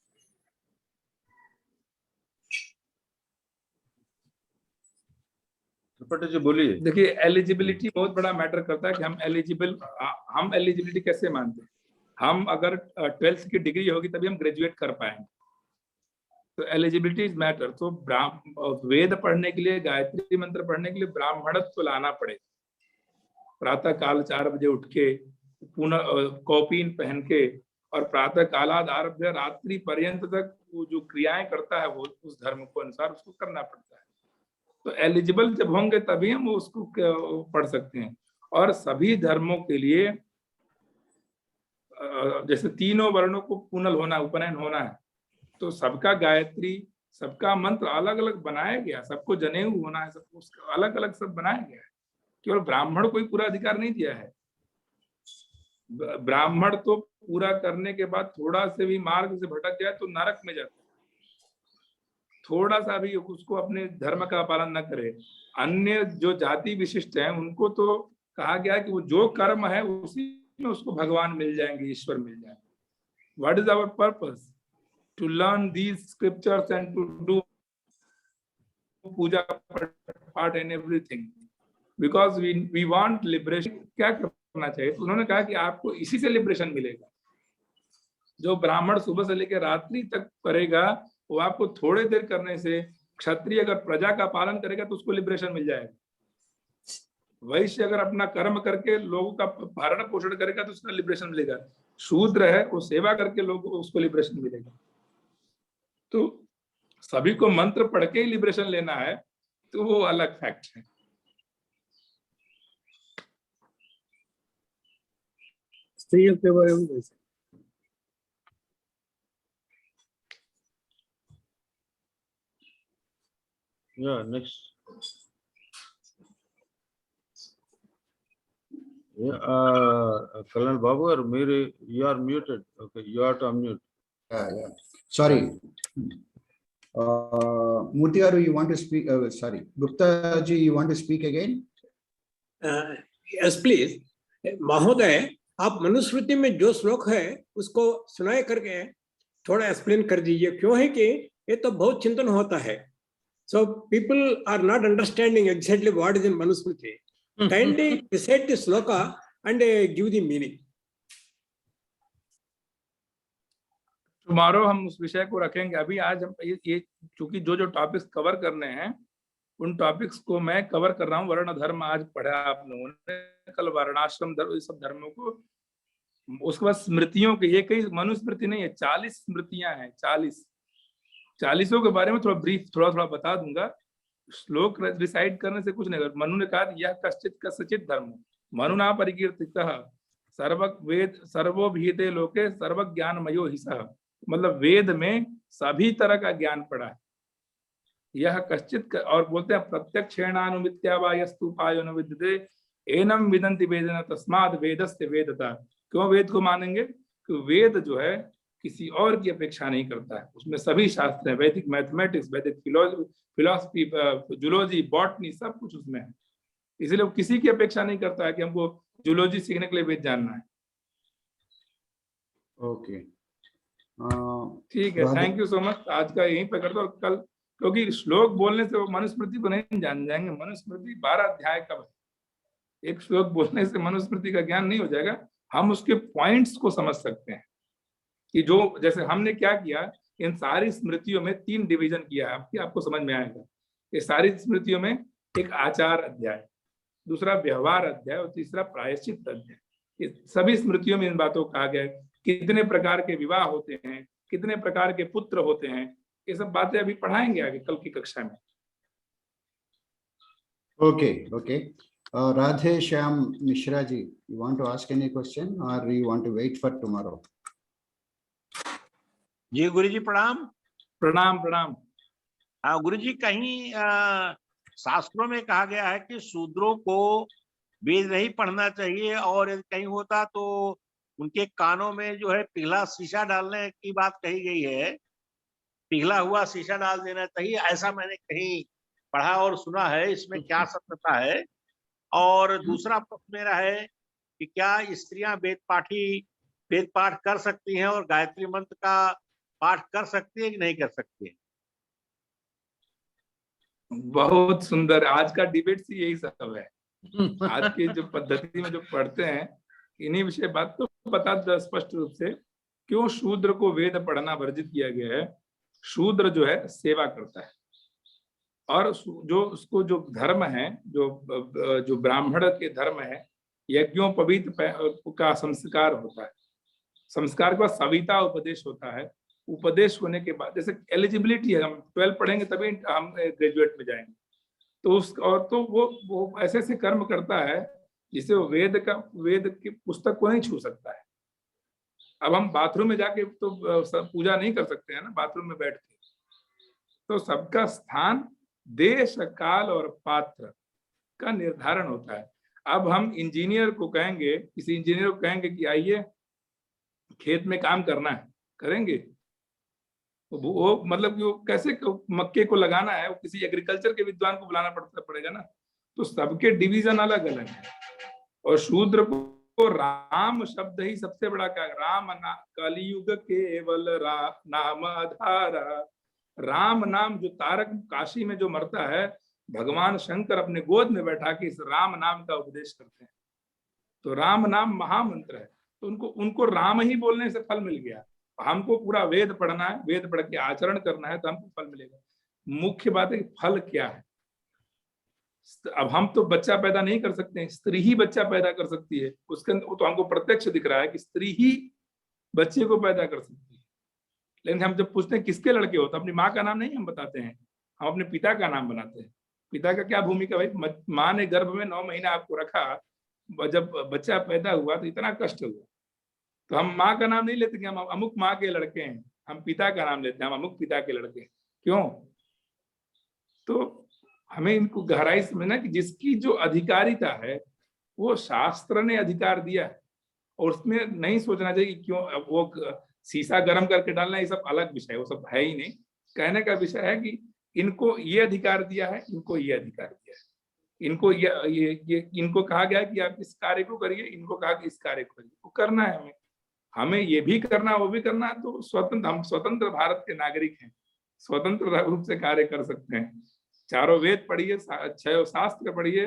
त्रिपाठी जी बोलिए। देखिए, एलिजिबिलिटी बहुत बड़ा मैटर करता है कि हम एलिजिबिलिटी कैसे मानते हैं। हम अगर 12th की डिग्री होगी तभी हम ग्रेजुएट कर पाएंगे, तो एलिजिबिलिटी इज मैटर। तो वेद पढ़ने के लिए, गायत्री मंत्र पढ़ने के लिए ब्राह्मणत्व लाना पड़ेगा। प्रातः काल 4 बजे उठ के, पुनः कौपीन पहन के, और प्रातः कालाद आरभ्य रात्रि पर्यंत तक वो जो क्रियाएं करता है वो उस धर्म को अनुसार उसको करना पड़ता है। तो एलिजिबल जब होंगे तभी हम उसको पढ़ सकते हैं। और सभी धर्मों के लिए जैसे तीनों वर्णों को पुनल होना, उपनयन होना है, तो सबका गायत्री, सबका मंत्र अलग अलग बनाया गया, सबको जनेऊ होना है, सबको अलग अलग सब बनाया गया है। केवल ब्राह्मण को ही पूरा अधिकार नहीं दिया है। ब्राह्मण तो पूरा करने के बाद थोड़ा से भी मार्ग से भटक जाए तो नरक में जाता है, थोड़ा सा भी उसको अपने धर्म का पालन न करे। अन्य जो जाति विशिष्ट हैं उनको तो कहा गया कि वो जो कर्म है उसी में उसको भगवान मिल जाएंगे, ईश्वर मिल जाएंगे। What is our purpose? To learn these scriptures and to do puja path and everything, because we want liberation. क्या करना चाहिए? तो उन्होंने कहा कि आपको इसी से लिबरेशन मिलेगा। जो ब्राह्मण सुबह से लेकर रात्रि तक करेगा वो आपको थोड़े देर करने से, क्षत्रिय अगर प्रजा का पालन करेगा तो उसको लिबरेशन मिल जाएगा। वैश्य अगर अपना कर्म करके लोगों का भरण पोषण करेगा तो उसका लिबरेशन मिलेगा। शूद्र है वो सेवा करके लोगों को उसको लिबरेशन मिलेगा। तो सभी को मंत्र पढ़ के ही लिबरेशन लेना है तो वो अलग फैक्ट है। स्त्रियों के बारे में कैसे? Yeah, next. Yeah, Colonel Babu, or Miri, you are muted. Okay, you have to unmute. Yeah. Sorry. Murthy garu, you want to speak? Sorry, Gupta ji, you want to speak again? Yes, please. महोदय, आप मनुस्मृति में जो श्लोक है उसको सुनाए करके थोड़ा एक्सप्लेन कर दीजिए। क्यों है कि ये तो बहुत चिंतन होता है। So people are not understanding exactly what is in Manusmriti. Kindly recite the sloka and give the meaning. Tomorrow हम उस विषय को रखेंगे। अभी आज हम ये चूंकि जो टॉपिक्स कवर करने हैं उन टॉपिक्स को मैं कवर कर रहा हूँ। वर्ण धर्म आज पढ़ा आप लोगों ने, कल वर्णाश्रम धर्म, सब धर्मों को, उसके बाद स्मृतियों के, ये कई मनुस्मृति नहीं है, 40 स्मृतियां हैं। 40 के बारे में थोड़ा ब्रीफ थोड़ा बता दूंगा। श्लोक रिसाइट करने से कुछ नहीं कर। मनु ने कहा यह कश्चित कस्यचित धर्म मनुना परिकीर्तितः सर्व वेद सर्वोभीते लोके सर्व ज्ञानमयो हि सः। मतलब वेद में सभी तरह का ज्ञान पड़ा है। यह कश्चित, और बोलते हैं प्रत्यक्षेणानुमित्या वा यस्तुपायो न विद्यते एनम विदन्ति वेदेन तस्माद् वेदस्य वेदता। क्यों वेद को मानेंगे? कि वेद जो है किसी और की अपेक्षा नहीं करता है। उसमें सभी शास्त्र हैं, वैदिक मैथमेटिक्स, वैदिक फिलोसफी, जूलॉजी, बॉटनी, सब कुछ उसमें है। इसलिए वो किसी की अपेक्षा नहीं करता है कि हमको जूलॉजी सीखने के लिए वेद जानना है। ओके, ठीक है, थैंक यू सो मच। आज का यहीं पे कर दो। कल, क्योंकि श्लोक बोलने से वो मनुस्मृति को नहीं जान जाएंगे। मनुस्मृति 12 अध्याय का है। एक श्लोक बोलने से मनुस्मृति का ज्ञान नहीं हो जाएगा। हम उसके पॉइंट्स को समझ सकते हैं कि जो, जैसे हमने क्या किया, इन सारी स्मृतियों में 3 डिवीजन किया है। आपको समझ में आएगा। ये सारी स्मृतियों में एक आचार अध्याय, दूसरा व्यवहार अध्याय और तीसरा प्रायश्चित अध्याय। ये सभी स्मृतियों में इन बातों को कहा गया है। कितने प्रकार के विवाह होते हैं, कितने प्रकार के पुत्र होते हैं, ये सब बातें अभी पढ़ाएंगे आगे कल की कक्षा में। Okay. Radhe Shyam Mishra ji, you want to ask any question or you want to wait for tomorrow? जी गुरु जी प्रणाम। प्रणाम। हाँ गुरु जी, कहीं शास्त्रों में कहा गया है कि शूद्रों को वेद नहीं पढ़ना चाहिए, और कहीं होता तो उनके कानों में जो है पिघला शीशा डालने की बात कही गई है। पिघला हुआ शीशा डाल देना चाहिए, ऐसा मैंने कहीं पढ़ा और सुना है। इसमें क्या सत्यता है? और दूसरा प्रश्न मेरा है कि क्या स्त्रियां वेद पाठ कर सकती हैं और गायत्री मंत्र का पाठ कर सकती है कि नहीं कर सकती है? बहुत सुंदर। आज का डिबेट से यही सब है। आज की जो पद्धति में जो पढ़ते हैं, इन्हीं विषय बात तो बता दो स्पष्ट रूप से, क्यों शूद्र को वेद पढ़ना वर्जित किया गया है। शूद्र जो है सेवा करता है, और जो उसको जो धर्म है, जो ब्राह्मण के धर्म है, यज्ञोपवीत का संस्कार होता है। संस्कार के बाद सविता उपदेश होता है। उपदेश होने के बाद जैसे एलिजिबिलिटी है, हम 12 पढ़ेंगे तभी हम ग्रेजुएट में जाएंगे। तो उस, और तो वो ऐसे कर्म करता है जिसे वो वेद की पुस्तक को नहीं छू सकता है। अब हम बाथरूम में जाके तो पूजा नहीं कर सकते हैं ना, बाथरूम में बैठ के। तो सबका स्थान, देश, काल और पात्र का निर्धारण होता है। अब हम इंजीनियर को कहेंगे, किसी इंजीनियर को कहेंगे कि आइए खेत में काम करना है, करेंगे? वो मतलब वो कैसे मक्के को लगाना है, वो किसी एग्रीकल्चर के विद्वान को बुलाना पड़ेगा ना। तो सबके डिवीजन अलग अलग है। और शूद्र को राम शब्द ही सबसे बड़ा क्या, राम कलियुग केवल नाम आधारा। राम नाम जो तारक काशी में जो मरता है, भगवान शंकर अपने गोद में बैठा के इस राम नाम का उपदेश करते हैं। तो राम नाम महामंत्र है। तो उनको राम ही बोलने से फल मिल गया। हमको पूरा वेद पढ़ना है, वेद पढ़ के आचरण करना है, तो हमको फल मिलेगा। मुख्य बात है कि फल क्या है। अब हम तो बच्चा पैदा नहीं कर सकते हैं, स्त्री ही बच्चा पैदा कर सकती है। उसके अंदर तो हमको प्रत्यक्ष दिख रहा है कि स्त्री ही बच्चे को पैदा कर सकती है। लेकिन हम जब पूछते हैं किसके लड़के हो तो अपनी माँ का नाम नहीं हम बताते हैं, हम अपने पिता का नाम बनाते हैं। पिता का क्या भूमिका भाई, माँ ने गर्भ में 9 महीना आपको रखा, जब बच्चा पैदा हुआ तो इतना कष्ट हुआ, तो हम माँ का नाम नहीं लेते कि हम अमुक माँ के लड़के हैं, हम पिता का नाम लेते हैं, हम अमुक पिता के लड़के हैं। क्यों? तो हमें इनको गहराई समझना कि जिसकी जो अधिकारिता है वो शास्त्र ने अधिकार दिया है, और उसमें नहीं सोचना चाहिए कि क्यों वो शीशा गर्म करके डालना, ये सब अलग विषय, वो सब है ही नहीं। कहने का विषय है कि इनको ये अधिकार दिया है, इनको ये अधिकार दिया है, इनको ये इनको कहा गया है कि आप इस कार्य को करिए, इनको कहा कि इस कार्य को करिए, वो करना है हमें ये भी करना वो भी करना। तो स्वतंत्र, हम स्वतंत्र भारत के नागरिक हैं, स्वतंत्र रूप से कार्य कर सकते हैं। चारों वेद पढ़िए, 6 शास्त्र पढ़िए,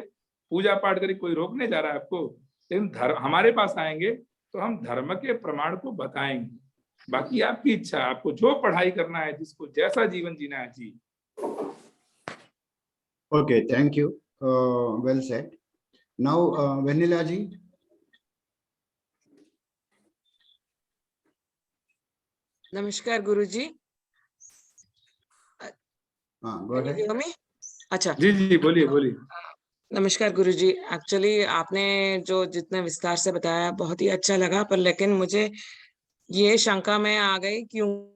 पूजा पाठ करिए, कोई रोकने जा रहा है आपको। लेकिन धर्म हमारे पास आएंगे तो हम धर्म के प्रमाण को बताएंगे, बाकी आपकी इच्छा, आपको जो पढ़ाई करना है, जिसको जैसा जीवन जीना है जी। Okay, thank you. Well said. Now, Vanilla ji. नमस्कार गुरुजी। Go ahead. अच्छा जी जी बोलिए बोलिए। नमस्कार गुरुजी। एक्चुअली आपने जो जितने विस्तार से बताया बहुत ही अच्छा लगा, पर लेकिन मुझे ये शंका में आ गई क्योंकि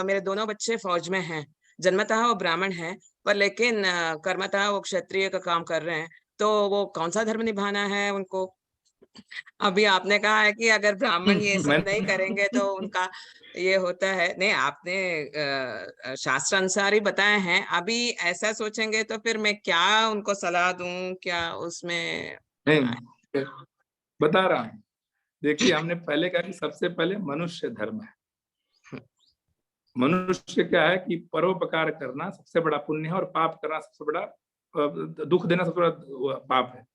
मेरे दोनों बच्चे फौज में हैं, जन्मतः वो ब्राह्मण हैं, पर लेकिन कर्मतः वो क्षत्रिय का काम कर रहे हैं, तो वो कौन सा धर्म निभाना है उनको? अभी आपने कहा है कि अगर ब्राह्मण ये सब नहीं करेंगे तो उनका ये होता है। नहीं, आपने शास्त्र अनुसार ही बताए हैं। अभी ऐसा सोचेंगे तो फिर मैं क्या उनको सलाह दूं, क्या उसमें नहीं बता रहा हूँ। देखिए, हमने पहले कहा कि सबसे पहले मनुष्य धर्म है। मनुष्य क्या है कि परोपकार करना सबसे बड़ा पुण्य है, और पाप करना सबसे बड़ा दुख देना सबसे बड़ा पाप है।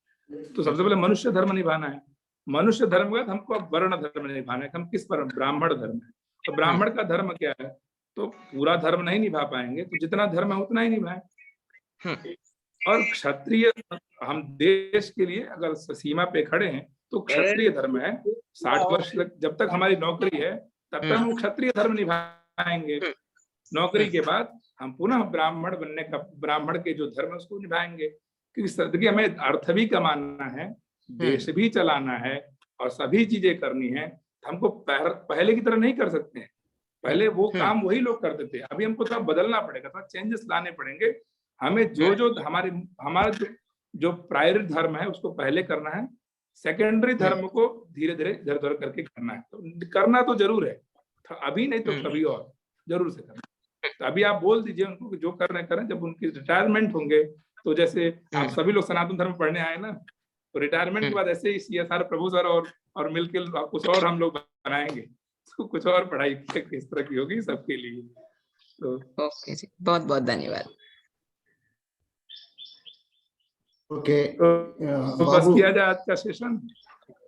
तो सबसे पहले मनुष्य धर्म निभाना है। मनुष्य धर्म का हमको अब वर्ण धर्म निभाना है। हम किस पर? ब्राह्मण धर्म है। तो ब्राह्मण का धर्म क्या है? तो पूरा धर्म नहीं निभा पाएंगे, तो जितना धर्म है उतना ही निभाएं। और क्षत्रिय, हम देश के लिए अगर सीमा पे खड़े हैं तो क्षत्रिय धर्म है। 60 वर्ष तक जब तक हमारी नौकरी है तब तक हम क्षत्रिय धर्म निभाएंगे। नौकरी के बाद हम पुनः ब्राह्मण बनने का, ब्राह्मण के जो धर्म है उसको निभाएंगे। क्योंकि हमें अर्थ भी कमाना है, देश भी चलाना है, और सभी चीजें करनी है। हमको पहले की तरह नहीं कर सकते हैं। पहले वो काम वही लोग करते थे, अभी हमको थोड़ा बदलना पड़ेगा, थोड़ा चेंजेस लाने पड़ेंगे। हमें जो हमारा जो प्रायोरिटी धर्म है उसको पहले करना है, सेकेंडरी धर्म को धीरे धीरे इधर उधर करके करना है। तो करना तो जरूर है, अभी नहीं तो कभी और जरूर से करना। तो अभी आप बोल दीजिए उनको कि जो कर रहे करें। जब उनकी रिटायरमेंट होंगे, तो जैसे आप सभी लोग सनातन धर्म पढ़ने आए ना, तो रिटायरमेंट के बाद ऐसे ही CSR प्रभु सर और मिलकर कुछ और हम लोग बनाएंगे, तो कुछ और पढ़ाई किस तरह की होगी सबके लिए। तो ओके जी, बहुत बहुत धन्यवाद। Okay. तो बस किया जाए आज का session.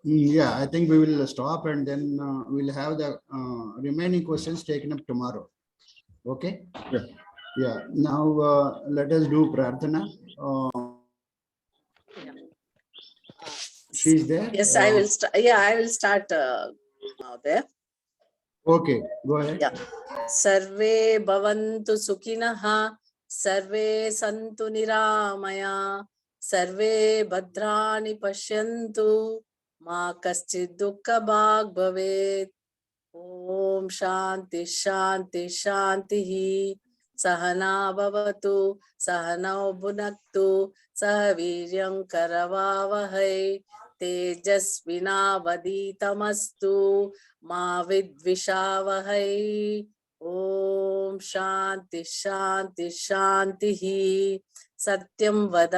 Yeah, I think we will stop and then we'll have the remaining questions taken up tomorrow. Okay. Yeah. Now let us do prarthana. She's there. Yes, I will start. Yeah, I will start now there. Okay, go ahead. Yeah. Sarve bhavantu sukhinah, sarve santu niramaya, sarve bhadrani pashyantu, ma kaschid dukkha bhag bhavet. Om shanti shanti shanti. Sahana bhavatu, sahanau bhunaktu, sahaviryam karavavahai, तेजस्विनावधीतमस्तु मा विद्विषावहै। ओम शांति शांति शांति। सत्यं वद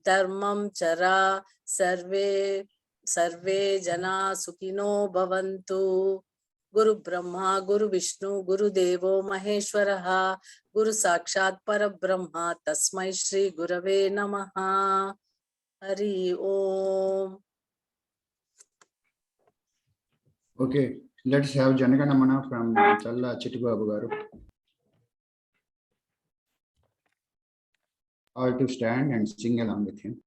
धर्मं चरा, सर्वे जना सुखिनो भवन्तु। गुरु ब्रह्मा गुरु विष्णु गुरुदेवो महेश्वरः, गुरु साक्षात् परब्रह्म तस्मै श्री गुरवे नमः। हरि ओम। Okay, let's have Janagana Mana from Challa Chittibabu Garu. All to stand and sing along with him.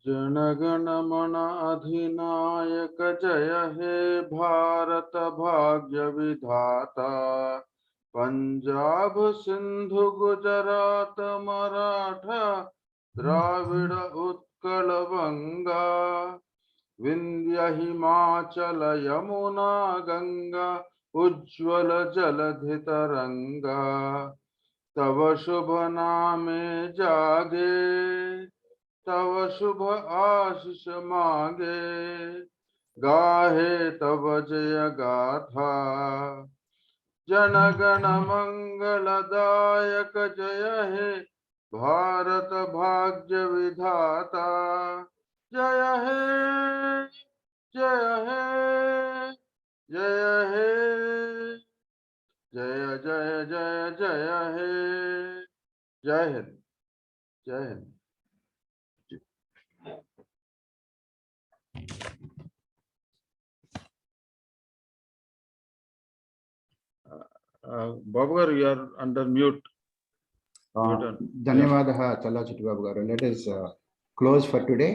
जनगण मन अधिनायक जय हे भारत भाग्य विधाता। पंजाब सिंधु गुजरात मराठा द्राविड़ उत्कल बंगा। विंध्य हिमाचल यमुना गंगा उज्ज्वल जलधि तरंगा। तव शुभ नामे जागे तव शुभ आशीष मांगे। गाहे तव जय गाथा जनगण मंगलदायक जय हे भारत भाग्य विधाता। जय हे जय हे जय हे जय जय जय जय हे। जय हिंद जय Hind. Babu, you are under mute. ధన్యవాదాలు చల్లాచెట్టి బాబు గారు. Let us close for today.